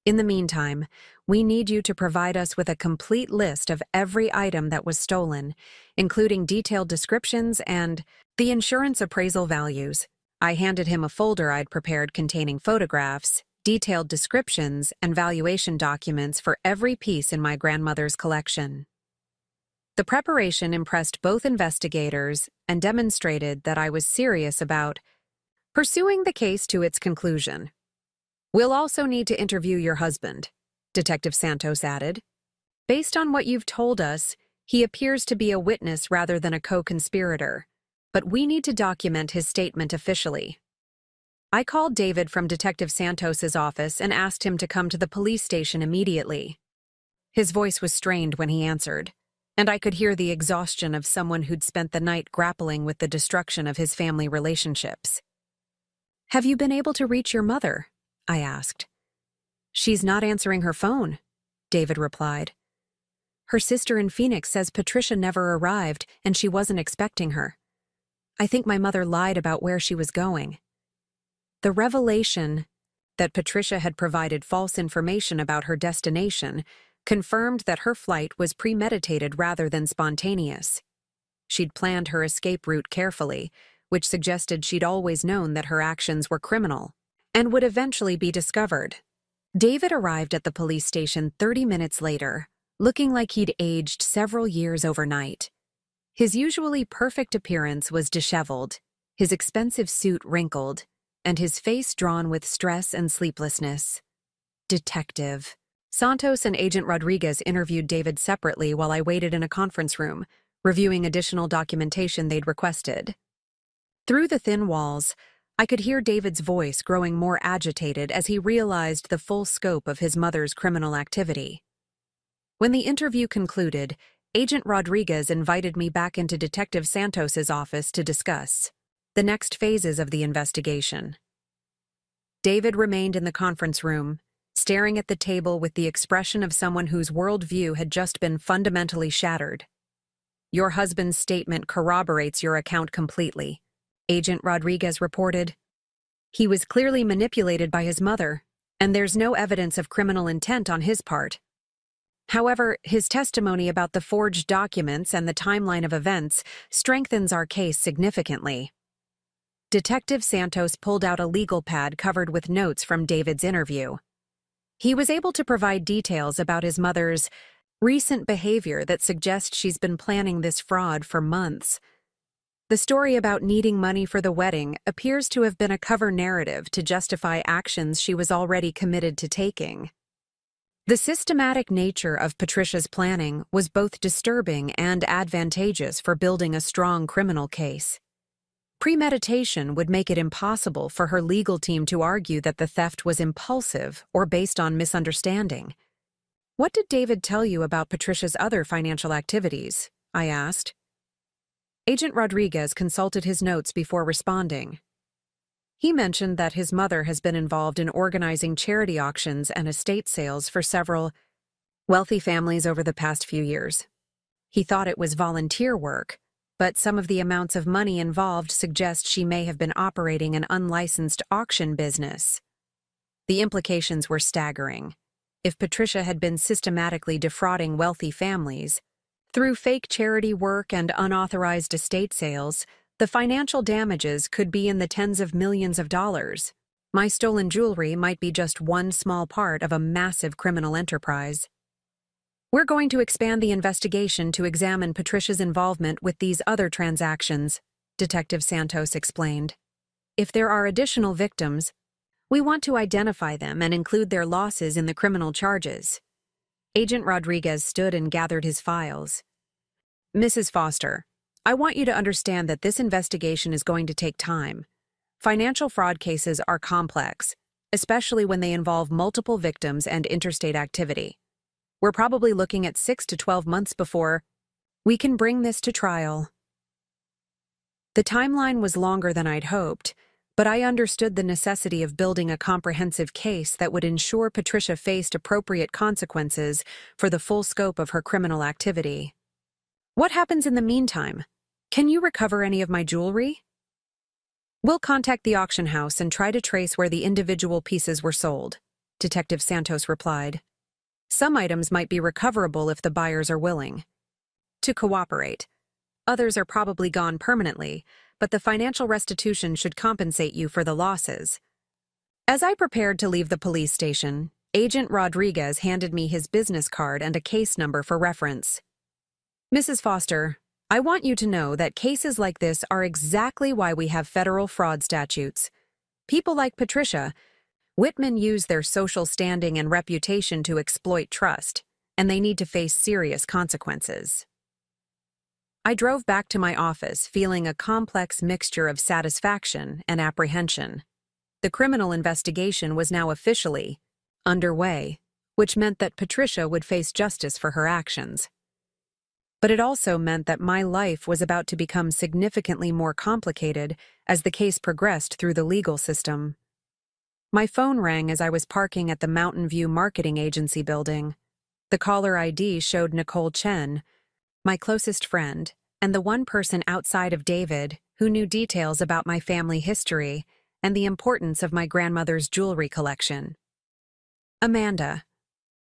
In the meantime, we need you to provide us with a complete list of every item that was stolen, including detailed descriptions and the insurance appraisal values. I handed him a folder I'd prepared containing photographs, detailed descriptions, and valuation documents for every piece in my grandmother's collection. The preparation impressed both investigators and demonstrated that I was serious about pursuing the case to its conclusion. We'll also need to interview your husband, Detective Santos added. Based on what you've told us, he appears to be a witness rather than a co-conspirator, but we need to document his statement officially. I called David from Detective Santos's office and asked him to come to the police station immediately. His voice was strained when he answered, and I could hear the exhaustion of someone who'd spent the night grappling with the destruction of his family relationships. Have you been able to reach your mother? I asked. She's not answering her phone, David replied. Her sister in Phoenix says Patricia never arrived and she wasn't expecting her. I think my mother lied about where she was going. The revelation that Patricia had provided false information about her destination confirmed that her flight was premeditated rather than spontaneous. She'd planned her escape route carefully, which suggested she'd always known that her actions were criminal and would eventually be discovered. David arrived at the police station 30 minutes later, looking like he'd aged several years overnight. His usually perfect appearance was disheveled, his expensive suit wrinkled, and his face drawn with stress and sleeplessness. Detective Santos and Agent Rodriguez interviewed David separately while I waited in a conference room, reviewing additional documentation they'd requested. Through the thin walls, I could hear David's voice growing more agitated as he realized the full scope of his mother's criminal activity. When the interview concluded, Agent Rodriguez invited me back into Detective Santos's office to discuss the next phases of the investigation. David remained in the conference room, staring at the table with the expression of someone whose worldview had just been fundamentally shattered. "Your husband's statement corroborates your account completely," Agent Rodriguez reported. "He was clearly manipulated by his mother, and there's no evidence of criminal intent on his part. However, his testimony about the forged documents and the timeline of events strengthens our case significantly." Detective Santos pulled out a legal pad covered with notes from David's interview. He was able to provide details about his mother's recent behavior that suggest she's been planning this fraud for months. The story about needing money for the wedding appears to have been a cover narrative to justify actions she was already committed to taking. The systematic nature of Patricia's planning was both disturbing and advantageous for building a strong criminal case. Premeditation would make it impossible for her legal team to argue that the theft was impulsive or based on misunderstanding. "What did David tell you about Patricia's other financial activities?" I asked. Agent Rodriguez consulted his notes before responding. He mentioned that his mother has been involved in organizing charity auctions and estate sales for several wealthy families over the past few years. He thought it was volunteer work, but some of the amounts of money involved suggest she may have been operating an unlicensed auction business. The implications were staggering. If Patricia had been systematically defrauding wealthy families through fake charity work and unauthorized estate sales, the financial damages could be in the tens of millions of dollars. My stolen jewelry might be just one small part of a massive criminal enterprise. "We're going to expand the investigation to examine Patricia's involvement with these other transactions," Detective Santos explained. "If there are additional victims, we want to identify them and include their losses in the criminal charges." Agent Rodriguez stood and gathered his files. "Mrs. Foster, I want you to understand that this investigation is going to take time. Financial fraud cases are complex, especially when they involve multiple victims and interstate activity. We're probably looking at 6 to 12 months before we can bring this to trial." The timeline was longer than I'd hoped, but I understood the necessity of building a comprehensive case that would ensure Patricia faced appropriate consequences for the full scope of her criminal activity. "What happens in the meantime? Can you recover any of my jewelry?" "We'll contact the auction house and try to trace where the individual pieces were sold," Detective Santos replied. "Some items might be recoverable if the buyers are willing to cooperate. Others are probably gone permanently, but the financial restitution should compensate you for the losses." As I prepared to leave the police station, Agent Rodriguez handed me his business card and a case number for reference. "Mrs. Foster, I want you to know that cases like this are exactly why we have federal fraud statutes. People like Patricia, Whitman use their social standing and reputation to exploit trust, and they need to face serious consequences." I drove back to my office feeling a complex mixture of satisfaction and apprehension. The criminal investigation was now officially underway, which meant that Patricia would face justice for her actions. But it also meant that my life was about to become significantly more complicated as the case progressed through the legal system. My phone rang as I was parking at the Mountain View Marketing Agency building. The caller ID showed Nicole Chen, my closest friend, and the one person outside of David who knew details about my family history and the importance of my grandmother's jewelry collection. "Amanda,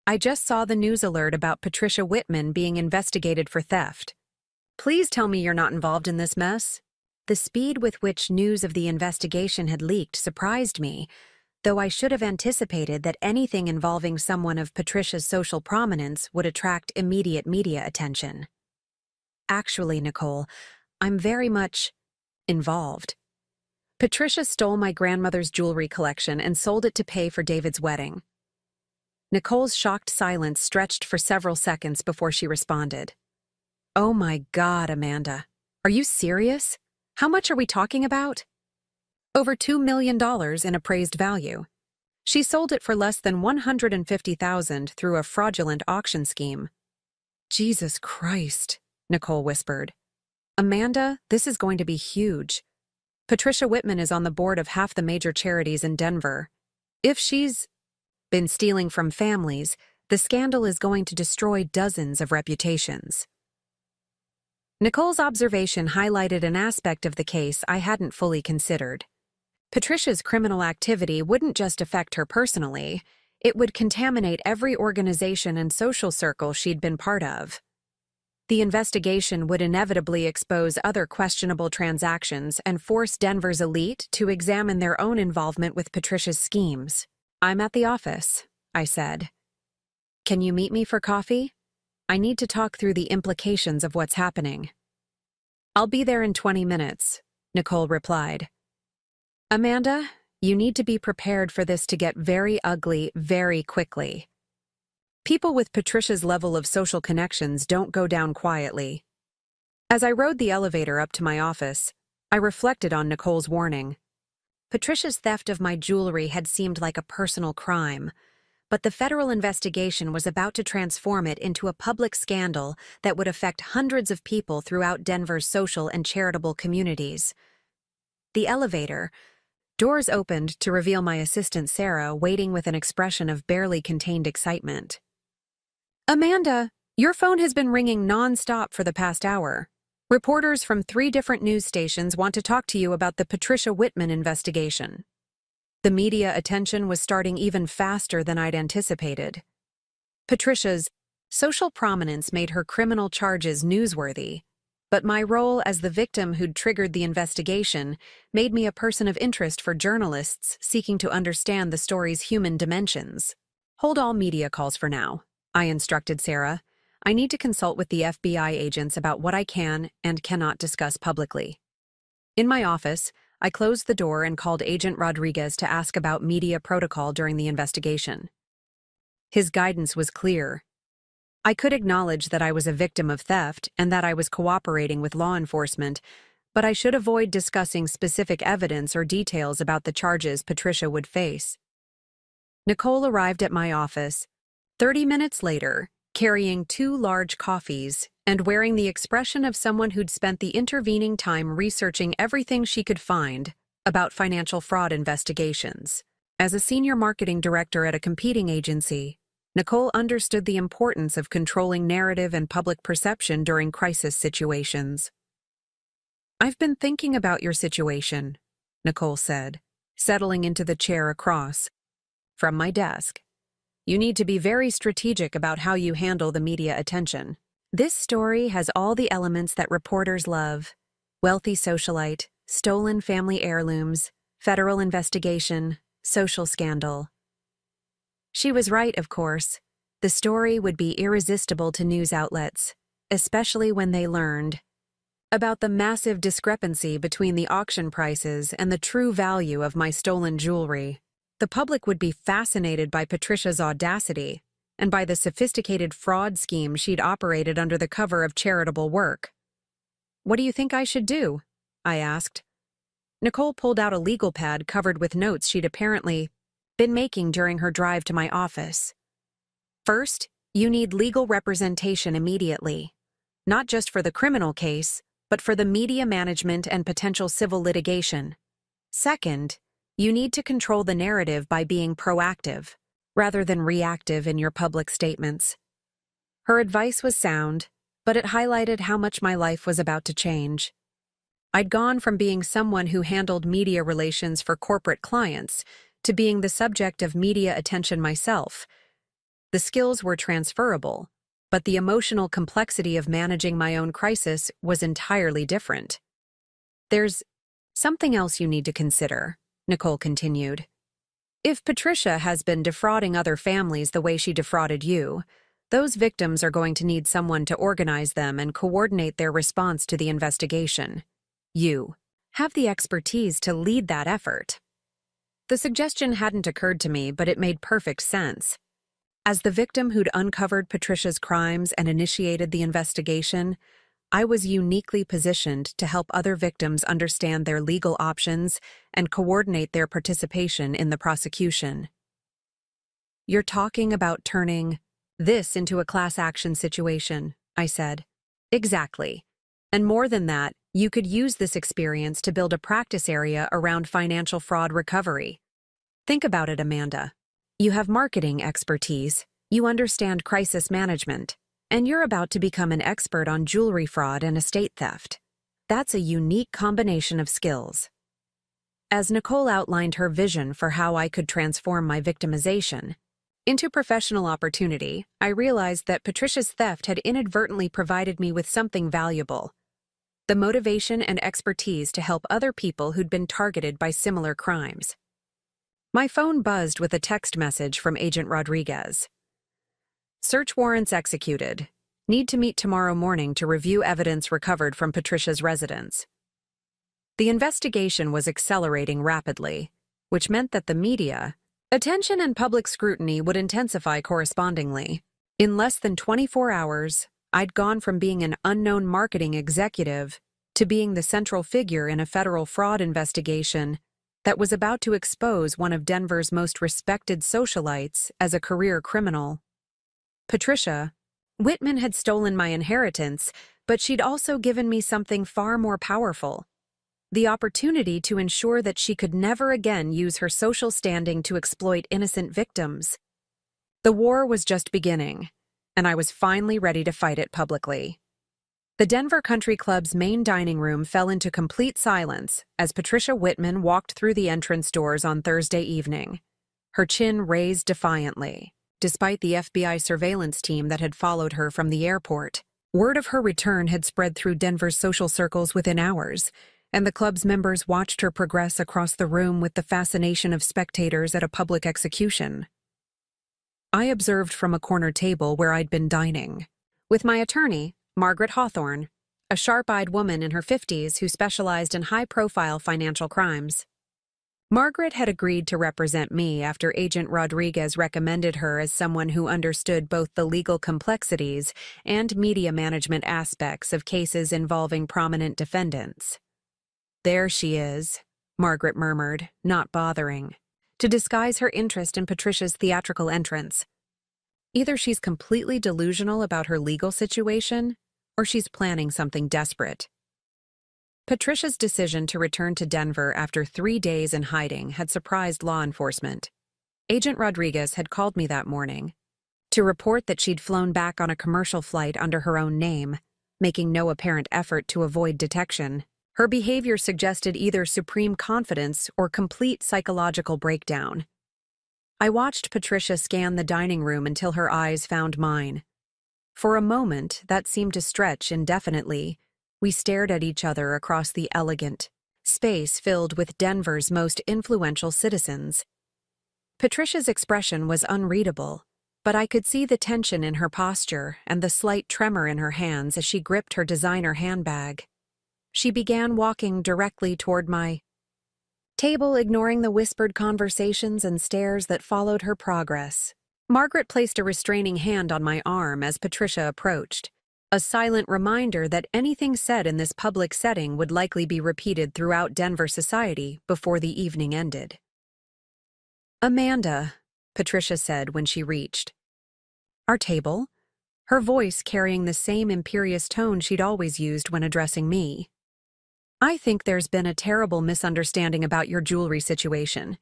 I just saw the news alert about Patricia Whitman being investigated for theft. Please tell me you're not involved in this mess. The speed with which news of the investigation had leaked surprised me, though I should have anticipated that anything involving someone of Patricia's social prominence would attract immediate media attention. Actually, Nicole, I'm very much involved. Patricia stole my grandmother's jewelry collection and sold it to pay for David's wedding. Nicole's shocked silence stretched for several seconds before she responded. Oh my God, Amanda. Are you serious? How much are we talking about? Over $2 million in appraised value. She sold it for less than $150,000 through a fraudulent auction scheme. Jesus Christ, Nicole whispered. Amanda, this is going to be huge. Patricia Whitman is on the board of half the major charities in Denver. If she's been stealing from families, the scandal is going to destroy dozens of reputations. Nicole's observation highlighted an aspect of the case I hadn't fully considered. Patricia's criminal activity wouldn't just affect her personally, it would contaminate every organization and social circle she'd been part of. The investigation would inevitably expose other questionable transactions and force Denver's elite to examine their own involvement with Patricia's schemes. I'm at the office, I said. Can you meet me for coffee? I need to talk through the implications of what's happening. I'll be there in 20 minutes, Nicole replied. Amanda, you need to be prepared for this to get very ugly very quickly. People with Patricia's level of social connections don't go down quietly. As I rode the elevator up to my office, I reflected on Nicole's warning. Patricia's theft of my jewelry had seemed like a personal crime, but the federal investigation was about to transform it into a public scandal that would affect hundreds of people throughout Denver's social and charitable communities. The elevator, doors opened to reveal my assistant Sarah waiting with an expression of barely contained excitement. Amanda, your phone has been ringing non-stop for the past hour. Reporters from 3 different news stations want to talk to you about the Patricia Whitman investigation. The media attention was starting even faster than I'd anticipated. Patricia's social prominence made her criminal charges newsworthy, but my role as the victim who'd triggered the investigation made me a person of interest for journalists seeking to understand the story's human dimensions. Hold all media calls for now, I instructed Sarah. I need to consult with the FBI agents about what I can and cannot discuss publicly. In my office, I closed the door and called Agent Rodriguez to ask about media protocol during the investigation. His guidance was clear. I could acknowledge that I was a victim of theft and that I was cooperating with law enforcement, but I should avoid discussing specific evidence or details about the charges Patricia would face. Nicole arrived at my office 30 minutes later, carrying 2 large coffees and wearing the expression of someone who'd spent the intervening time researching everything she could find about financial fraud investigations. As a senior marketing director at a competing agency, Nicole understood the importance of controlling narrative and public perception during crisis situations. I've been thinking about your situation, Nicole said, settling into the chair across from my desk. You need to be very strategic about how you handle the media attention. This story has all the elements that reporters love: wealthy socialite, stolen family heirlooms, federal investigation, social scandal. She was right, of course. The story would be irresistible to news outlets, especially when they learned about the massive discrepancy between the auction prices and the true value of my stolen jewelry. The public would be fascinated by Patricia's audacity and by the sophisticated fraud scheme she'd operated under the cover of charitable work. What do you think I should do? I asked. Nicole pulled out a legal pad covered with notes she'd apparently been making during her drive to my office. First, you need legal representation immediately, not just for the criminal case, but for the media management and potential civil litigation. Second, you need to control the narrative by being proactive, rather than reactive in your public statements. Her advice was sound, but it highlighted how much my life was about to change. I'd gone from being someone who handled media relations for corporate clients to being the subject of media attention myself. The skills were transferable, but the emotional complexity of managing my own crisis was entirely different. There's something else you need to consider, Nicole continued. If Patricia has been defrauding other families the way she defrauded you, those victims are going to need someone to organize them and coordinate their response to the investigation. You have the expertise to lead that effort. The suggestion hadn't occurred to me, but it made perfect sense. As the victim who'd uncovered Patricia's crimes and initiated the investigation, I was uniquely positioned to help other victims understand their legal options and coordinate their participation in the prosecution. You're talking about turning this into a class action situation, I said. Exactly. And more than that, you could use this experience to build a practice area around financial fraud recovery. Think about it, Amanda. You have marketing expertise, you understand crisis management, and you're about to become an expert on jewelry fraud and estate theft. That's a unique combination of skills. As Nicole outlined her vision for how I could transform my victimization into professional opportunity, I realized that Patricia's theft had inadvertently provided me with something valuable: the motivation and expertise to help other people who'd been targeted by similar crimes. My phone buzzed with a text message from Agent Rodriguez. Search warrants executed. Need to meet tomorrow morning to review evidence recovered from Patricia's residence. The investigation was accelerating rapidly, which meant that the media, attention and public scrutiny would intensify correspondingly. In less than 24 hours, I'd gone from being an unknown marketing executive to being the central figure in a federal fraud investigation that was about to expose one of Denver's most respected socialites as a career criminal. Patricia Whitman had stolen my inheritance, but she'd also given me something far more powerful: the opportunity to ensure that she could never again use her social standing to exploit innocent victims. The war was just beginning, and I was finally ready to fight it publicly. The Denver Country Club's main dining room fell into complete silence as Patricia Whitman walked through the entrance doors on Thursday evening, her chin raised defiantly. Despite the FBI surveillance team that had followed her from the airport, word of her return had spread through Denver's social circles within hours, and the club's members watched her progress across the room with the fascination of spectators at a public execution. I observed from a corner table where I'd been dining with my attorney, Margaret Hawthorne, a sharp-eyed woman in her 50s who specialized in high-profile financial crimes. Margaret had agreed to represent me after Agent Rodriguez recommended her as someone who understood both the legal complexities and media management aspects of cases involving prominent defendants. There she is, Margaret murmured, not bothering to disguise her interest in Patricia's theatrical entrance. Either she's completely delusional about her legal situation, or she's planning something desperate. Patricia's decision to return to Denver after 3 days in hiding had surprised law enforcement. Agent Rodriguez had called me that morning to report that she'd flown back on a commercial flight under her own name, making no apparent effort to avoid detection. Her behavior suggested either supreme confidence or complete psychological breakdown. I watched Patricia scan the dining room until her eyes found mine. For a moment, that seemed to stretch indefinitely. We stared at each other across the elegant space filled with Denver's most influential citizens. Patricia's expression was unreadable, but I could see the tension in her posture and the slight tremor in her hands as she gripped her designer handbag. She began walking directly toward my table, ignoring the whispered conversations and stares that followed her progress. Margaret placed a restraining hand on my arm as Patricia approached, a silent reminder that anything said in this public setting would likely be repeated throughout Denver society before the evening ended. "Amanda," Patricia said when she reached our table, her voice carrying the same imperious tone she'd always used when addressing me. "I think there's been a terrible misunderstanding about your jewelry situation.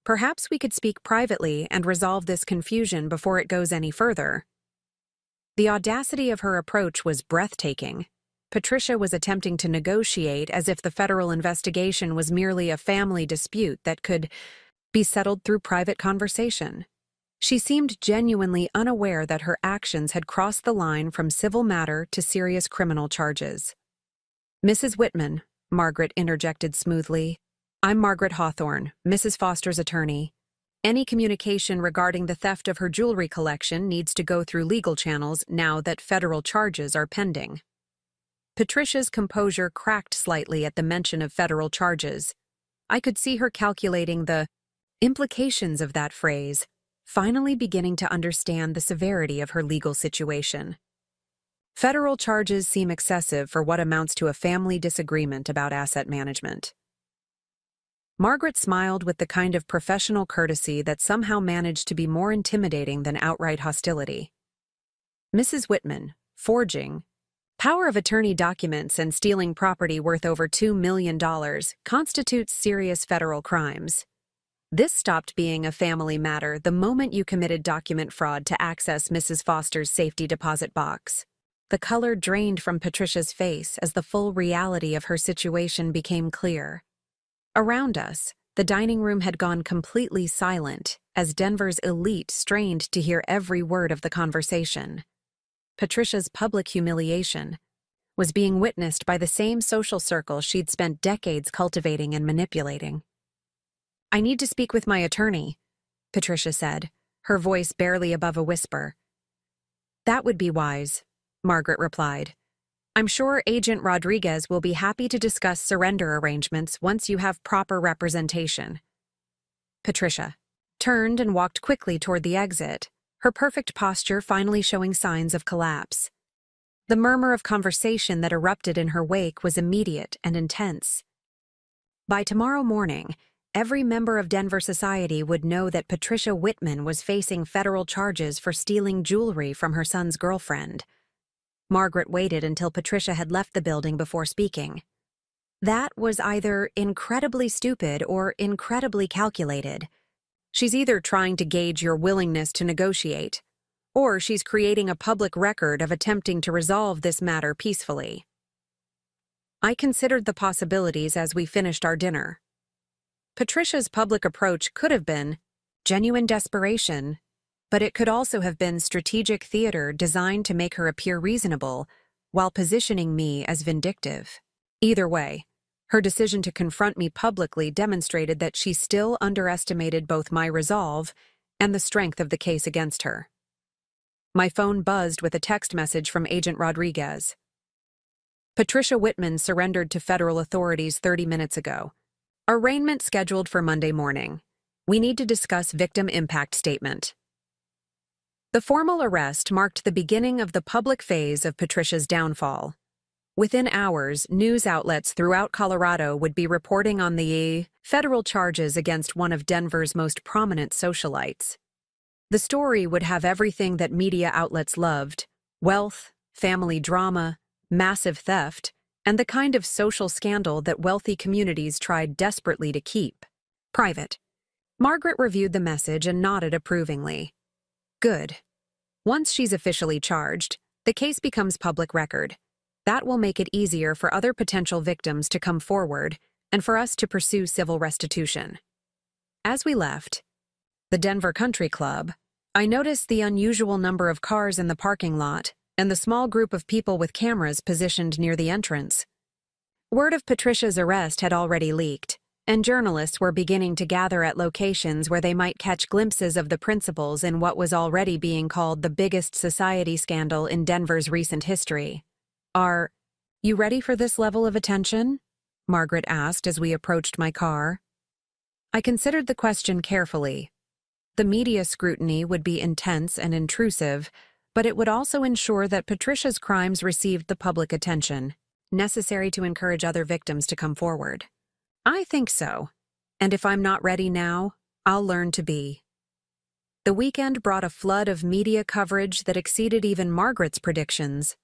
Perhaps we could speak privately and resolve this confusion before it goes any further." The audacity of her approach was breathtaking. Patricia was attempting to negotiate as if the federal investigation was merely a family dispute that could be settled through private conversation. She seemed genuinely unaware that her actions had crossed the line from civil matter to serious criminal charges. "Mrs. Whitman," Margaret interjected smoothly. "I'm Margaret Hawthorne, Mrs. Foster's attorney. Any communication regarding the theft of her jewelry collection needs to go through legal channels now that federal charges are pending." Patricia's composure cracked slightly at the mention of federal charges. I could see her calculating the implications of that phrase, finally beginning to understand the severity of her legal situation. Federal charges seem excessive for what amounts to a family disagreement about asset management. Margaret smiled with the kind of professional courtesy that somehow managed to be more intimidating than outright hostility. "Mrs. Whitman, forging, power of attorney documents and stealing property worth over $2 million constitutes serious federal crimes. This stopped being a family matter the moment you committed document fraud to access Mrs. Foster's safety deposit box." The color drained from Patricia's face as the full reality of her situation became clear. Around us, the dining room had gone completely silent as Denver's elite strained to hear every word of the conversation. Patricia's public humiliation was being witnessed by the same social circle she'd spent decades cultivating and manipulating. "I need to speak with my attorney," Patricia said, her voice barely above a whisper. "That would be wise," Margaret replied. "I'm sure Agent Rodriguez will be happy to discuss surrender arrangements once you have proper representation." Patricia turned and walked quickly toward the exit, her perfect posture finally showing signs of collapse. The murmur of conversation that erupted in her wake was immediate and intense. By tomorrow morning, every member of Denver society would know that Patricia Whitman was facing federal charges for stealing jewelry from her son's girlfriend. Margaret waited until Patricia had left the building before speaking. That was either incredibly stupid or incredibly calculated. She's either trying to gauge your willingness to negotiate, or she's creating a public record of attempting to resolve this matter peacefully. I considered the possibilities as we finished our dinner. Patricia's public approach could have been genuine desperation, but it could also have been strategic theater designed to make her appear reasonable while positioning me as vindictive. Either way, her decision to confront me publicly demonstrated that she still underestimated both my resolve and the strength of the case against her. My phone buzzed with a text message from Agent Rodriguez. "Patricia Whitman surrendered to federal authorities 30 minutes ago. Arraignment scheduled for Monday morning. We need to discuss victim impact statement." The formal arrest marked the beginning of the public phase of Patricia's downfall. Within hours, news outlets throughout Colorado would be reporting on the federal charges against one of Denver's most prominent socialites. The story would have everything that media outlets loved: wealth, family drama, massive theft, and the kind of social scandal that wealthy communities tried desperately to keep private. Margaret reviewed the message and nodded approvingly. Good. Once she's officially charged, the case becomes public record. That will make it easier for other potential victims to come forward and for us to pursue civil restitution. As we left the Denver Country Club, I noticed the unusual number of cars in the parking lot and the small group of people with cameras positioned near the entrance. Word of Patricia's arrest had already leaked, and journalists were beginning to gather at locations where they might catch glimpses of the principals in what was already being called the biggest society scandal in Denver's recent history. "Are you ready for this level of attention?" Margaret asked as we approached my car. I considered the question carefully. The media scrutiny would be intense and intrusive, but it would also ensure that Patricia's crimes received the public attention necessary to encourage other victims to come forward. I think so, and if I'm not ready now, I'll learn to be. The weekend brought a flood of media coverage that exceeded even Margaret's predictions.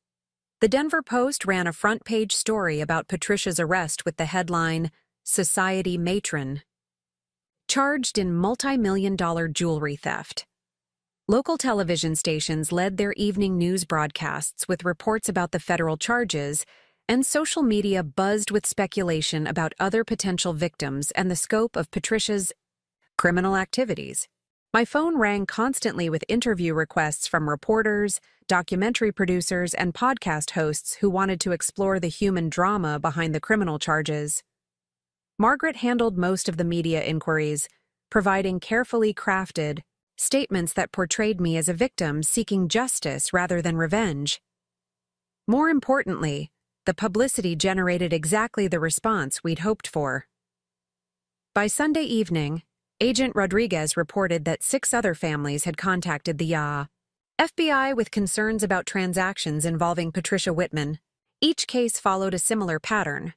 The Denver Post ran a front-page story about Patricia's arrest with the headline, "Society Matron Charged in Multi-Million-Dollar Jewelry Theft." Local television stations led their evening news broadcasts with reports about the federal charges, and social media buzzed with speculation about other potential victims and the scope of Patricia's criminal activities. My phone rang constantly with interview requests from reporters, documentary producers, and podcast hosts who wanted to explore the human drama behind the criminal charges. Margaret handled most of the media inquiries, providing carefully crafted statements that portrayed me as a victim seeking justice rather than revenge. More importantly, the publicity generated exactly the response we'd hoped for. By Sunday evening, Agent Rodriguez reported that 6 other families had contacted the FBI with concerns about transactions involving Patricia Whitman. Each case followed a similar pattern.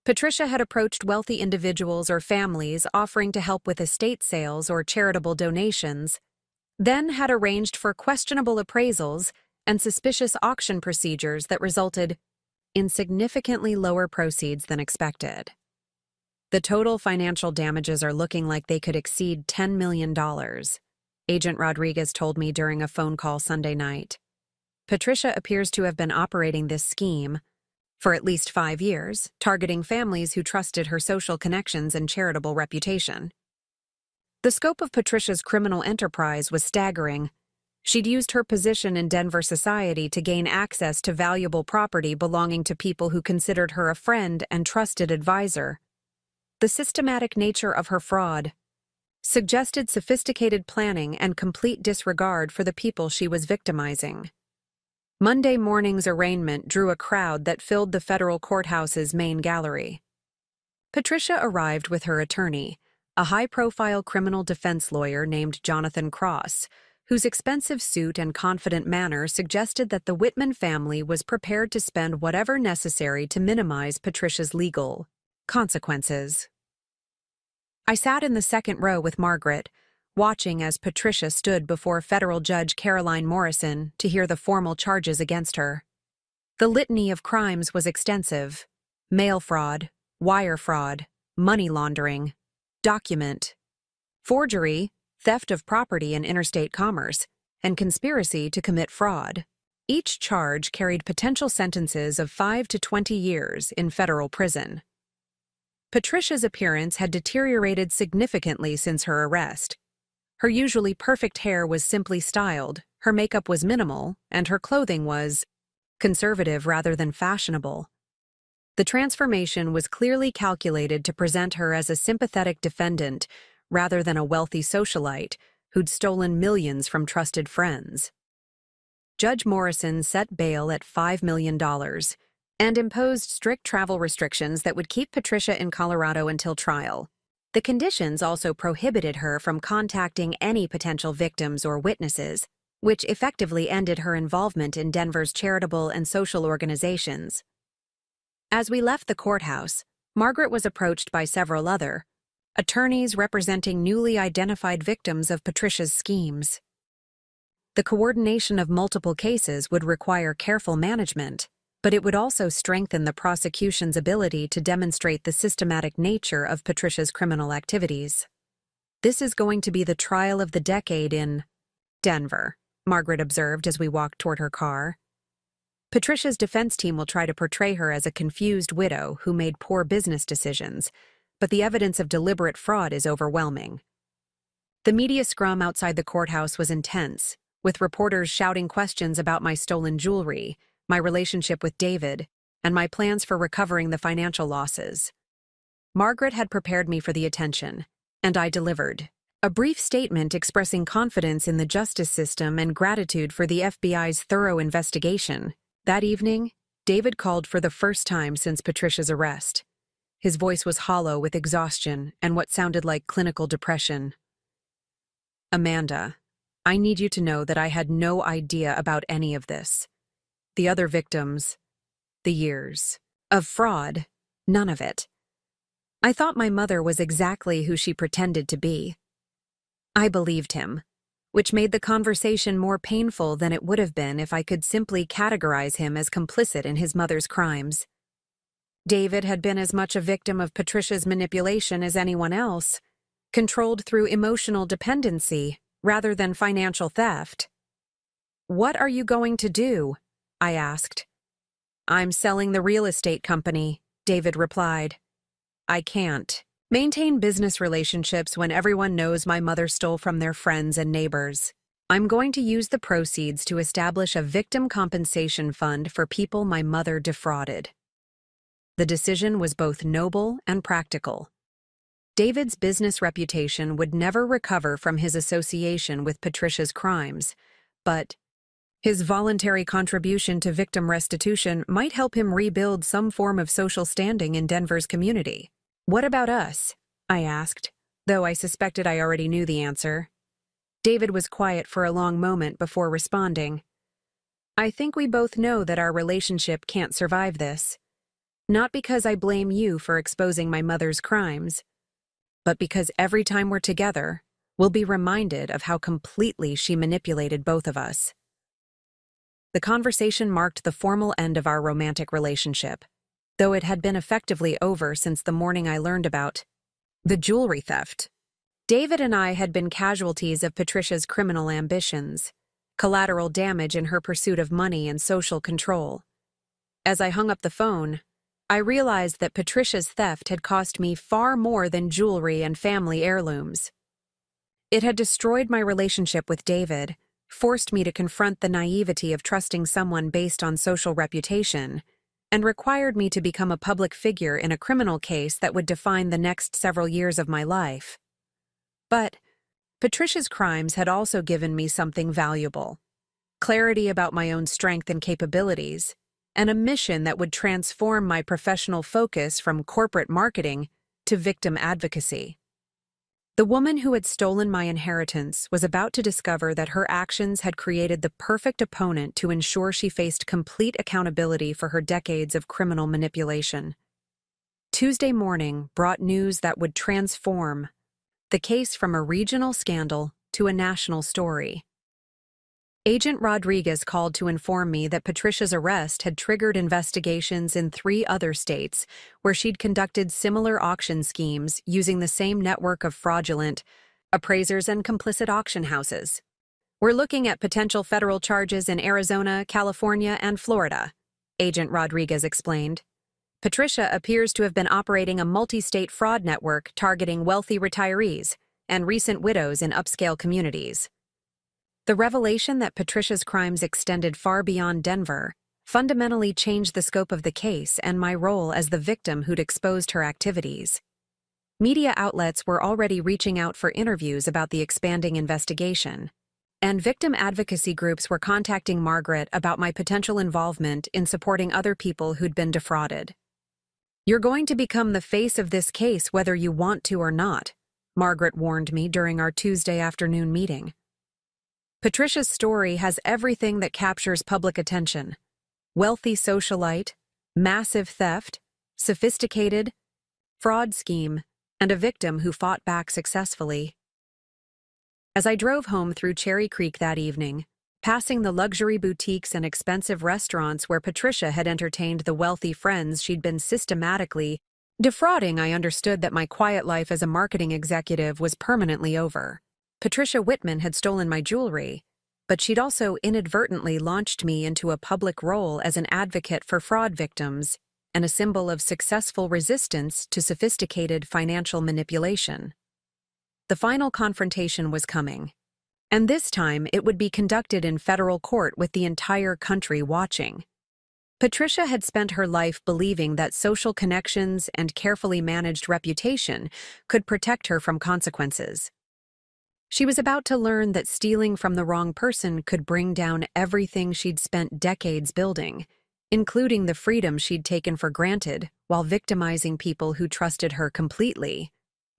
Patricia had approached wealthy individuals or families offering to help with estate sales or charitable donations, then had arranged for questionable appraisals and suspicious auction procedures that resulted in significantly lower proceeds than expected. The total financial damages are looking like they could exceed $10 million, Agent Rodriguez told me during a phone call Sunday night. Patricia appears to have been operating this scheme for at least 5 years, targeting families who trusted her social connections and charitable reputation. The scope of Patricia's criminal enterprise was staggering. She'd used her position in Denver society to gain access to valuable property belonging to people who considered her a friend and trusted advisor. The systematic nature of her fraud suggested sophisticated planning and complete disregard for the people she was victimizing. Monday morning's arraignment drew a crowd that filled the federal courthouse's main gallery. Patricia arrived with her attorney, a high-profile criminal defense lawyer named Jonathan Cross, whose expensive suit and confident manner suggested that the Whitman family was prepared to spend whatever necessary to minimize Patricia's legal consequences. I sat in the second row with Margaret, watching as Patricia stood before federal judge Caroline Morrison to hear the formal charges against her. The litany of crimes was extensive: mail fraud, wire fraud, money laundering, document forgery, theft of property in interstate commerce, and conspiracy to commit fraud. Each charge carried potential sentences of 5 to 20 years in federal prison. Patricia's appearance had deteriorated significantly since her arrest. Her usually perfect hair was simply styled, her makeup was minimal, and her clothing was conservative rather than fashionable. The transformation was clearly calculated to present her as a sympathetic defendant rather than a wealthy socialite who'd stolen millions from trusted friends. Judge Morrison set bail at $5 million and imposed strict travel restrictions that would keep Patricia in Colorado until trial. The conditions also prohibited her from contacting any potential victims or witnesses, which effectively ended her involvement in Denver's charitable and social organizations. As we left the courthouse, Margaret was approached by several other attorneys representing newly identified victims of Patricia's schemes. The coordination of multiple cases would require careful management, but it would also strengthen the prosecution's ability to demonstrate the systematic nature of Patricia's criminal activities. This is going to be the trial of the decade in Denver, Margaret observed as we walked toward her car. Patricia's defense team will try to portray her as a confused widow who made poor business decisions, but the evidence of deliberate fraud is overwhelming. The media scrum outside the courthouse was intense, with reporters shouting questions about my stolen jewelry, my relationship with David, and my plans for recovering the financial losses. Margaret had prepared me for the attention, and I delivered. A brief statement expressing confidence in the justice system and gratitude for the FBI's thorough investigation. That evening, David called for the first time since Patricia's arrest. His voice was hollow with exhaustion and what sounded like clinical depression. "Amanda, I need you to know that I had no idea about any of this. The other victims, the years of fraud, none of it. I thought my mother was exactly who she pretended to be. I believed him, which made the conversation more painful than it would have been if I could simply categorize him as complicit in his mother's crimes. David had been as much a victim of Patricia's manipulation as anyone else, controlled through emotional dependency rather than financial theft. "What are you going to do?" I asked. "I'm selling the real estate company," David replied. "I can't. Maintain business relationships when everyone knows my mother stole from their friends and neighbors. I'm going to use the proceeds to establish a victim compensation fund for people my mother defrauded. The decision was both noble and practical. David's business reputation would never recover from his association with Patricia's crimes, but his voluntary contribution to victim restitution might help him rebuild some form of social standing in Denver's community. "What about us?" I asked, though I suspected I already knew the answer. David was quiet for a long moment before responding. "I think we both know that our relationship can't survive this. Not because I blame you for exposing my mother's crimes, but because every time we're together, we'll be reminded of how completely she manipulated both of us." The conversation marked the formal end of our romantic relationship, though it had been effectively over since the morning I learned about the jewelry theft. David and I had been casualties of Patricia's criminal ambitions, collateral damage in her pursuit of money and social control. As I hung up the phone, I realized that Patricia's theft had cost me far more than jewelry and family heirlooms. It had destroyed my relationship with David, forced me to confront the naivety of trusting someone based on social reputation, and required me to become a public figure in a criminal case that would define the next several years of my life. But Patricia's crimes had also given me something valuable: clarity about my own strength and capabilities, and a mission that would transform my professional focus from corporate marketing to victim advocacy. The woman who had stolen my inheritance was about to discover that her actions had created the perfect opponent to ensure she faced complete accountability for her decades of criminal manipulation. Tuesday morning brought news that would transform the case from a regional scandal to a national story. Agent Rodriguez called to inform me that Patricia's arrest had triggered investigations in 3 other states where she'd conducted similar auction schemes using the same network of fraudulent appraisers and complicit auction houses. "We're looking at potential federal charges in Arizona, California, and Florida," Agent Rodriguez explained. "Patricia appears to have been operating a multi-state fraud network targeting wealthy retirees and recent widows in upscale communities." The revelation that Patricia's crimes extended far beyond Denver fundamentally changed the scope of the case and my role as the victim who'd exposed her activities. Media outlets were already reaching out for interviews about the expanding investigation, and victim advocacy groups were contacting Margaret about my potential involvement in supporting other people who'd been defrauded. "You're going to become the face of this case whether you want to or not," Margaret warned me during our Tuesday afternoon meeting. "Patricia's story has everything that captures public attention: wealthy socialite, massive theft, sophisticated fraud scheme, and a victim who fought back successfully." As I drove home through Cherry Creek that evening, passing the luxury boutiques and expensive restaurants where Patricia had entertained the wealthy friends she'd been systematically defrauding, I understood that my quiet life as a marketing executive was permanently over. Patricia Whitman had stolen my jewelry, but she'd also inadvertently launched me into a public role as an advocate for fraud victims and a symbol of successful resistance to sophisticated financial manipulation. The final confrontation was coming, and this time it would be conducted in federal court with the entire country watching. Patricia had spent her life believing that social connections and carefully managed reputation could protect her from consequences. She was about to learn that stealing from the wrong person could bring down everything she'd spent decades building, including the freedom she'd taken for granted while victimizing people who trusted her completely.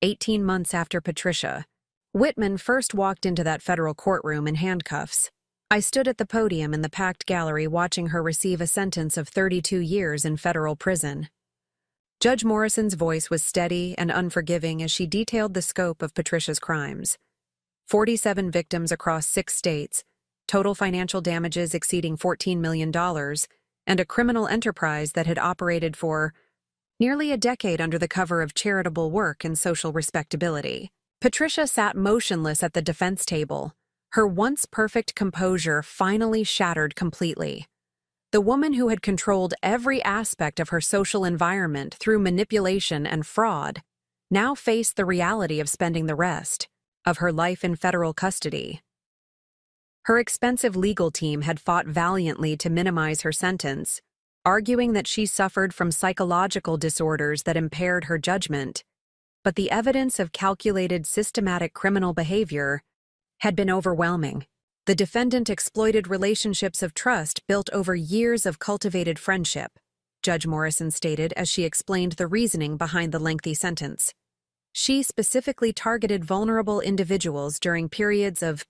18 months after Patricia, Whitman first walked into that federal courtroom in handcuffs. I stood at the podium in the packed gallery watching her receive a sentence of 32 years in federal prison. Judge Morrison's voice was steady and unforgiving as she detailed the scope of Patricia's crimes. 47 victims across 6 states, total financial damages exceeding $14 million, and a criminal enterprise that had operated for nearly a decade under the cover of charitable work and social respectability. Patricia sat motionless at the defense table, her once perfect composure finally shattered completely. The woman who had controlled every aspect of her social environment through manipulation and fraud now faced the reality of spending the rest of her life in federal custody. Her expensive legal team had fought valiantly to minimize her sentence, arguing that she suffered from psychological disorders that impaired her judgment, but the evidence of calculated systematic criminal behavior had been overwhelming. The defendant exploited relationships of trust built over years of cultivated friendship, Judge Morrison stated as she explained the reasoning behind the lengthy sentence. She specifically targeted vulnerable individuals during periods of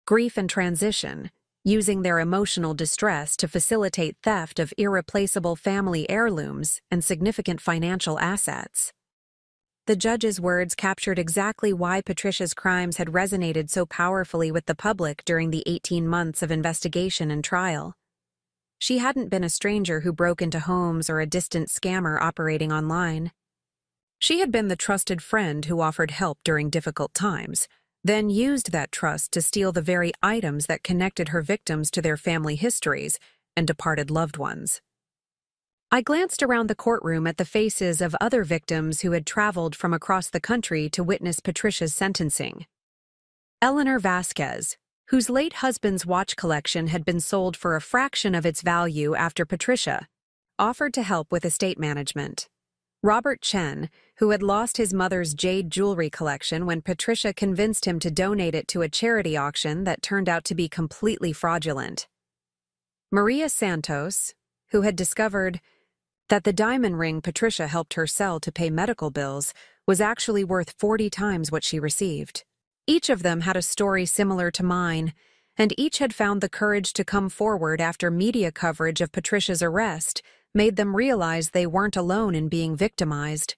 grief and transition, using their emotional distress to facilitate theft of irreplaceable family heirlooms and significant financial assets. The judge's words captured exactly why Patricia's crimes had resonated so powerfully with the public during the 18 months of investigation and trial. She hadn't been a stranger who broke into homes or a distant scammer operating online. She had been the trusted friend who offered help during difficult times, then used that trust to steal the very items that connected her victims to their family histories and departed loved ones. I glanced around the courtroom at the faces of other victims who had traveled from across the country to witness Patricia's sentencing. Eleanor Vasquez, whose late husband's watch collection had been sold for a fraction of its value after Patricia, offered to help with estate management. Robert Chen, who had lost his mother's jade jewelry collection when Patricia convinced him to donate it to a charity auction that turned out to be completely fraudulent. Maria Santos, who had discovered that the diamond ring Patricia helped her sell to pay medical bills was actually worth 40 times what she received. Each of them had a story similar to mine, and each had found the courage to come forward after media coverage of Patricia's arrest made them realize they weren't alone in being victimized.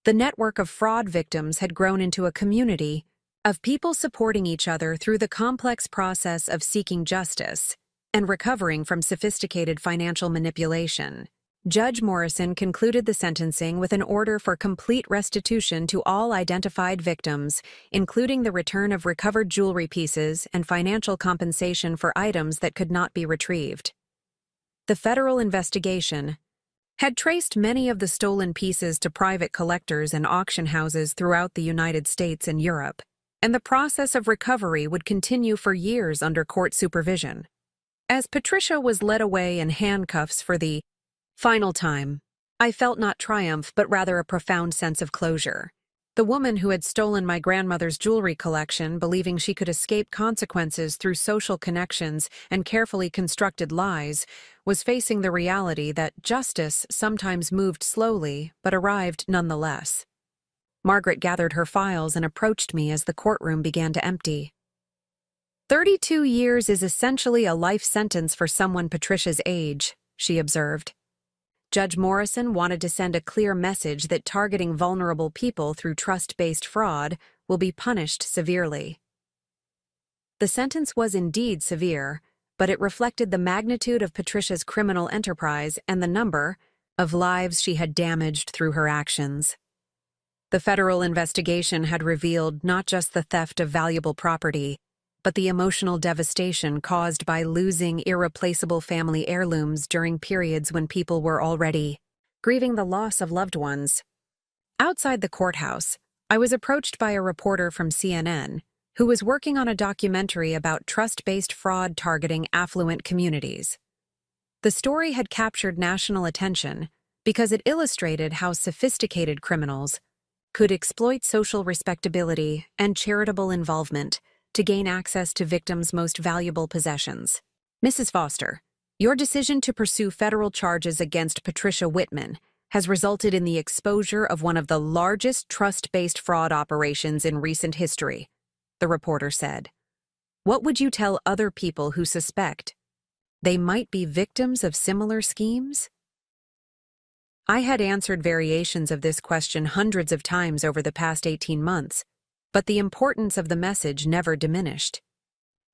The network of fraud victims had grown into a community of people supporting each other through the complex process of seeking justice and recovering from sophisticated financial manipulation. Judge Morrison concluded the sentencing with an order for complete restitution to all identified victims, including the return of recovered jewelry pieces and financial compensation for items that could not be retrieved. The federal investigation had traced many of the stolen pieces to private collectors and auction houses throughout the United States and Europe, and the process of recovery would continue for years under court supervision. As Patricia was led away in handcuffs for the final time, I felt not triumph but rather a profound sense of closure. The woman who had stolen my grandmother's jewelry collection, believing she could escape consequences through social connections and carefully constructed lies, was facing the reality that justice sometimes moved slowly but arrived nonetheless. Margaret gathered her files and approached me as the courtroom began to empty. 32 years is essentially a life sentence for someone Patricia's age, she observed. Judge Morrison wanted to send a clear message that targeting vulnerable people through trust-based fraud will be punished severely. The sentence was indeed severe, but it reflected the magnitude of Patricia's criminal enterprise and the number of lives she had damaged through her actions. The federal investigation had revealed not just the theft of valuable property, but the emotional devastation caused by losing irreplaceable family heirlooms during periods when people were already grieving the loss of loved ones. Outside the courthouse, I was approached by a reporter from CNN who was working on a documentary about trust-based fraud targeting affluent communities. The story had captured national attention because it illustrated how sophisticated criminals could exploit social respectability and charitable involvement to gain access to victims' most valuable possessions. Mrs. Foster, your decision to pursue federal charges against Patricia Whitman has resulted in the exposure of one of the largest trust-based fraud operations in recent history, the reporter said. What would you tell other people who suspect they might be victims of similar schemes? I had answered variations of this question hundreds of times over the past 18 months, but the importance of the message never diminished.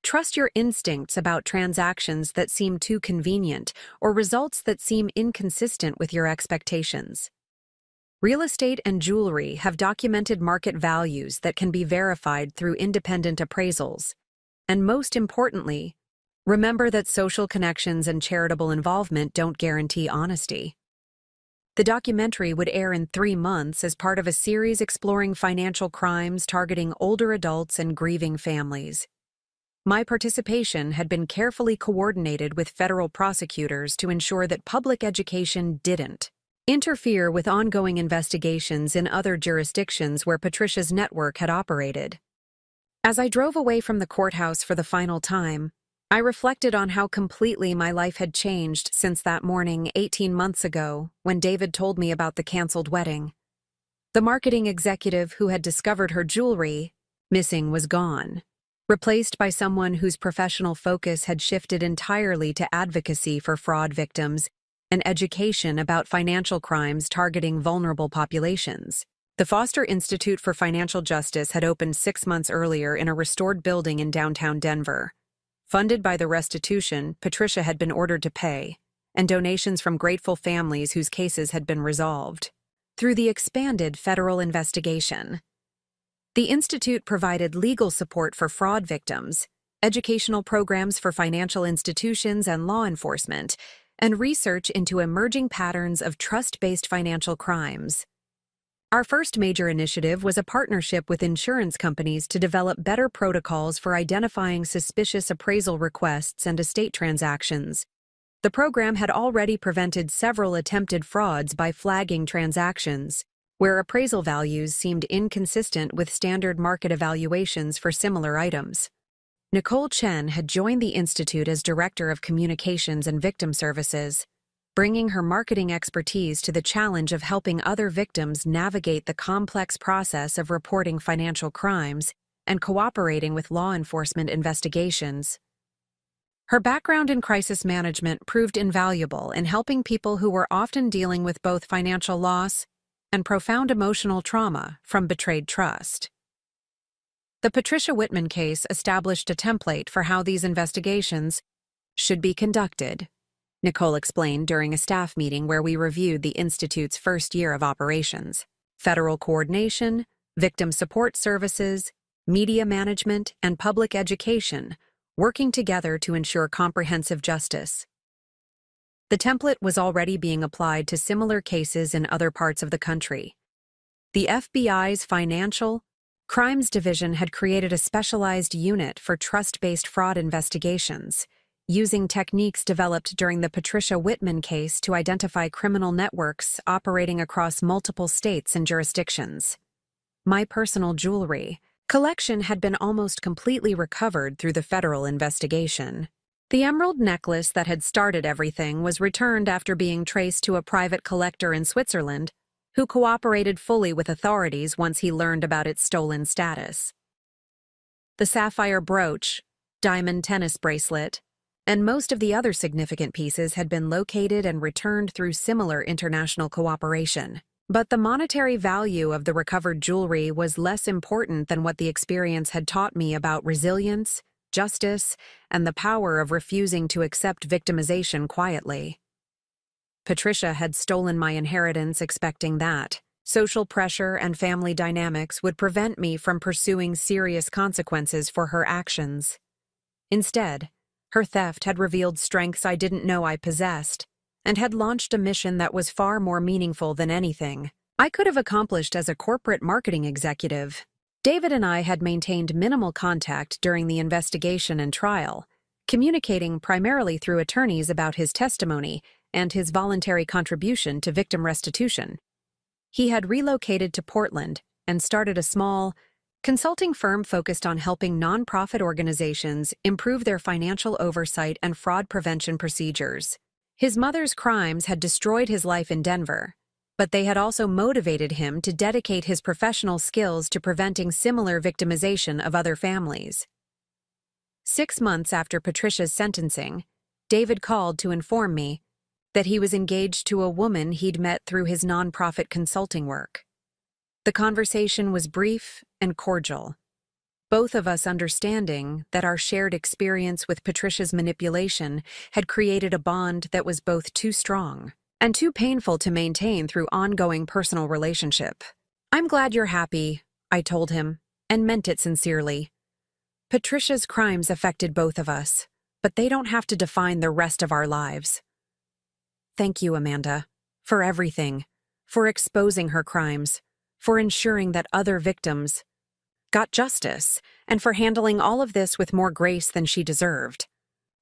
Trust your instincts about transactions that seem too convenient or results that seem inconsistent with your expectations. Real estate and jewelry have documented market values that can be verified through independent appraisals. And most importantly, remember that social connections and charitable involvement don't guarantee honesty. The documentary would air in 3 months as part of a series exploring financial crimes targeting older adults and grieving families. My participation had been carefully coordinated with federal prosecutors to ensure that public education didn't interfere with ongoing investigations in other jurisdictions where Patricia's network had operated. As I drove away from the courthouse for the final time, I reflected on how completely my life had changed since that morning 18 months ago when David told me about the canceled wedding. The marketing executive who had discovered her jewelry missing was gone, replaced by someone whose professional focus had shifted entirely to advocacy for fraud victims and education about financial crimes targeting vulnerable populations. The Foster Institute for Financial Justice had opened 6 months earlier in a restored building in downtown Denver. Funded by the restitution Patricia had been ordered to pay, and donations from grateful families whose cases had been resolved. Through the expanded federal investigation, the Institute provided legal support for fraud victims, educational programs for financial institutions and law enforcement, and research into emerging patterns of trust-based financial crimes. Our first major initiative was a partnership with insurance companies to develop better protocols for identifying suspicious appraisal requests and estate transactions. The program had already prevented several attempted frauds by flagging transactions, where appraisal values seemed inconsistent with standard market evaluations for similar items. Nicole Chen had joined the Institute as Director of Communications and Victim Services, bringing her marketing expertise to the challenge of helping other victims navigate the complex process of reporting financial crimes and cooperating with law enforcement investigations. Her background in crisis management proved invaluable in helping people who were often dealing with both financial loss and profound emotional trauma from betrayed trust. The Patricia Whitman case established a template for how these investigations should be conducted, Nicole explained during a staff meeting where we reviewed the Institute's first year of operations. Federal coordination, victim support services, media management, and public education, working together to ensure comprehensive justice. The template was already being applied to similar cases in other parts of the country. The FBI's Financial Crimes Division had created a specialized unit for trust-based fraud investigations, using techniques developed during the Patricia Whitman case to identify criminal networks operating across multiple states and jurisdictions. My personal jewelry collection had been almost completely recovered through the federal investigation. The emerald necklace that had started everything was returned after being traced to a private collector in Switzerland, who cooperated fully with authorities once he learned about its stolen status. The sapphire brooch, diamond tennis bracelet, and most of the other significant pieces had been located and returned through similar international cooperation. But the monetary value of the recovered jewelry was less important than what the experience had taught me about resilience, justice, and the power of refusing to accept victimization quietly. Patricia had stolen my inheritance expecting that social pressure and family dynamics would prevent me from pursuing serious consequences for her actions. Instead, her theft had revealed strengths I didn't know I possessed, and had launched a mission that was far more meaningful than anything I could have accomplished as a corporate marketing executive. David and I had maintained minimal contact during the investigation and trial, communicating primarily through attorneys about his testimony and his voluntary contribution to victim restitution. He had relocated to Portland and started a small, consulting firm focused on helping nonprofit organizations improve their financial oversight and fraud prevention procedures. His mother's crimes had destroyed his life in Denver, but they had also motivated him to dedicate his professional skills to preventing similar victimization of other families. 6 months after Patricia's sentencing, David called to inform me that he was engaged to a woman he'd met through his nonprofit consulting work. The conversation was brief and cordial, both of us understanding that our shared experience with Patricia's manipulation had created a bond that was both too strong and too painful to maintain through ongoing personal relationship. "I'm glad you're happy," I told him, and meant it sincerely. Patricia's crimes affected both of us, but they don't have to define the rest of our lives. "Thank you, Amanda," for everything, for exposing her crimes, for ensuring that other victims got justice, and for handling all of this with more grace than she deserved.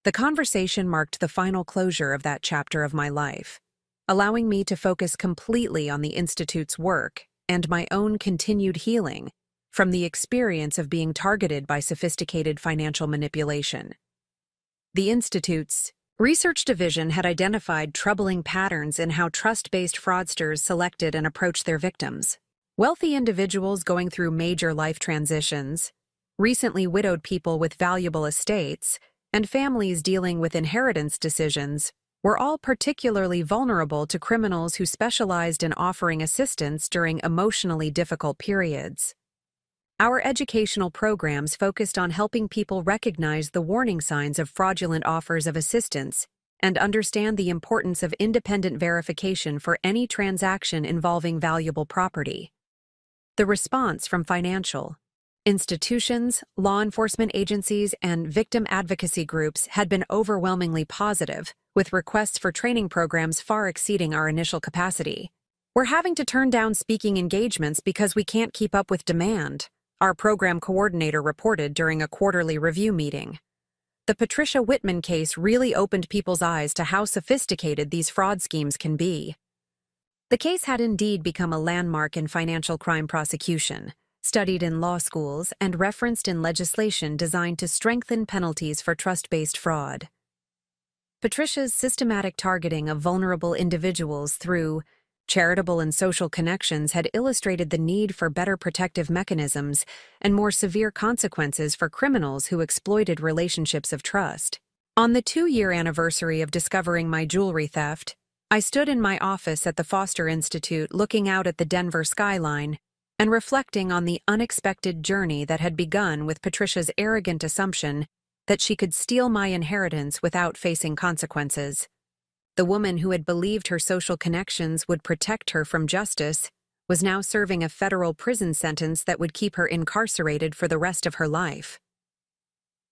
The conversation marked the final closure of that chapter of my life, allowing me to focus completely on the Institute's work and my own continued healing from the experience of being targeted by sophisticated financial manipulation. The Institute's research division had identified troubling patterns in how trust-based fraudsters selected and approached their victims. Wealthy individuals going through major life transitions, recently widowed people with valuable estates, and families dealing with inheritance decisions were all particularly vulnerable to criminals who specialized in offering assistance during emotionally difficult periods. Our educational programs focused on helping people recognize the warning signs of fraudulent offers of assistance and understand the importance of independent verification for any transaction involving valuable property. The response from financial institutions, law enforcement agencies, and victim advocacy groups had been overwhelmingly positive, with requests for training programs far exceeding our initial capacity. "We're having to turn down speaking engagements because we can't keep up with demand," our program coordinator reported during a quarterly review meeting. The Patricia Whitman case really opened people's eyes to how sophisticated these fraud schemes can be. The case had indeed become a landmark in financial crime prosecution, studied in law schools and referenced in legislation designed to strengthen penalties for trust-based fraud. Patricia's systematic targeting of vulnerable individuals through charitable and social connections had illustrated the need for better protective mechanisms and more severe consequences for criminals who exploited relationships of trust. On the 2-year anniversary of discovering my jewelry theft, I stood in my office at the Foster Institute looking out at the Denver skyline and reflecting on the unexpected journey that had begun with Patricia's arrogant assumption that she could steal my inheritance without facing consequences. The woman who had believed her social connections would protect her from justice was now serving a federal prison sentence that would keep her incarcerated for the rest of her life.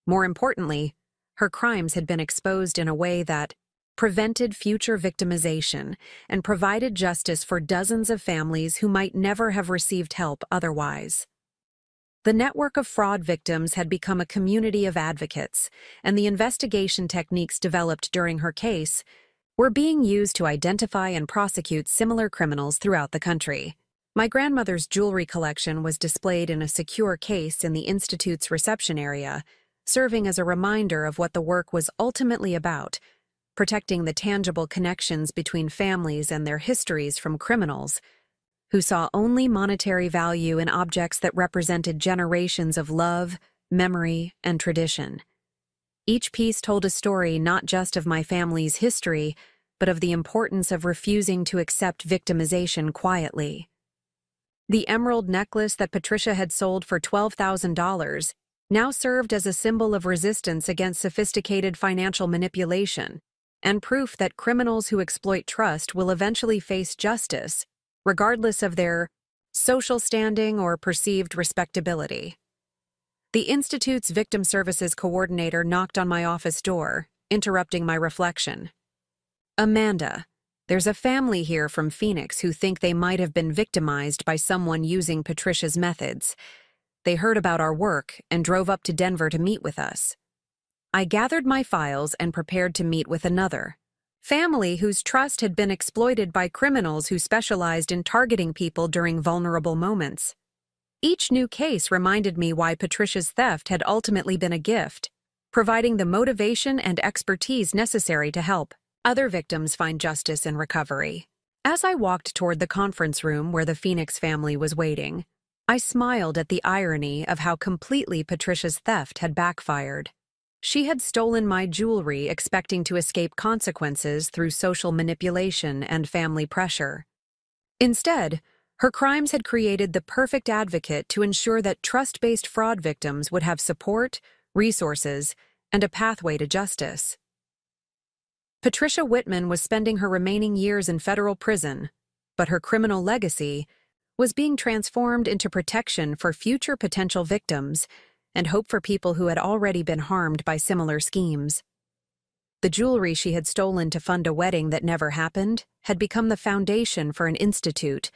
More importantly, her crimes had been exposed in a way that prevented future victimization and provided justice for dozens of families who might never have received help otherwise. The network of fraud victims had become a community of advocates, and the investigation techniques developed during her case were being used to identify and prosecute similar criminals throughout the country. My grandmother's jewelry collection was displayed in a secure case in the Institute's reception area, serving as a reminder of what the work was ultimately about: protecting the tangible connections between families and their histories from criminals who saw only monetary value in objects that represented generations of love, memory, and tradition. Each piece told a story not just of my family's history, but of the importance of refusing to accept victimization quietly. The emerald necklace that Patricia had sold for $12,000 now served as a symbol of resistance against sophisticated financial manipulation, and proof that criminals who exploit trust will eventually face justice, regardless of their social standing or perceived respectability. The Institute's Victim Services Coordinator knocked on my office door, interrupting my reflection. "Amanda, there's a family here from Phoenix who think they might have been victimized by someone using Patricia's methods. They heard about our work and drove up to Denver to meet with us." I gathered my files and prepared to meet with another family whose trust had been exploited by criminals who specialized in targeting people during vulnerable moments. Each new case reminded me why Patricia's theft had ultimately been a gift, providing the motivation and expertise necessary to help other victims find justice and recovery. As I walked toward the conference room where the Phoenix family was waiting, I smiled at the irony of how completely Patricia's theft had backfired. She had stolen my jewelry expecting to escape consequences through social manipulation and family pressure. Instead, her crimes had created the perfect advocate to ensure that trust-based fraud victims would have support, resources, and a pathway to justice. Patricia Whitman was spending her remaining years in federal prison, but her criminal legacy was being transformed into protection for future potential victims and hope for people who had already been harmed by similar schemes. The jewelry she had stolen to fund a wedding that never happened had become the foundation for an institute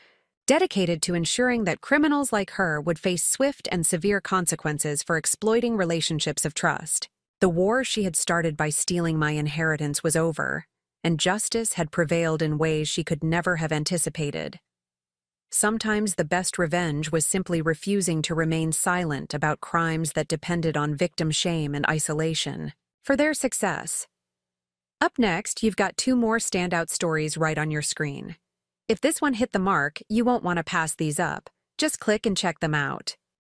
dedicated to ensuring that criminals like her would face swift and severe consequences for exploiting relationships of trust. The war she had started by stealing my inheritance was over, and justice had prevailed in ways she could never have anticipated. Sometimes the best revenge was simply refusing to remain silent about crimes that depended on victim shame and isolation for their success. Up next, you've got 2 more standout stories right on your screen. If this one hit the mark, you won't want to pass these up. Just click and check them out.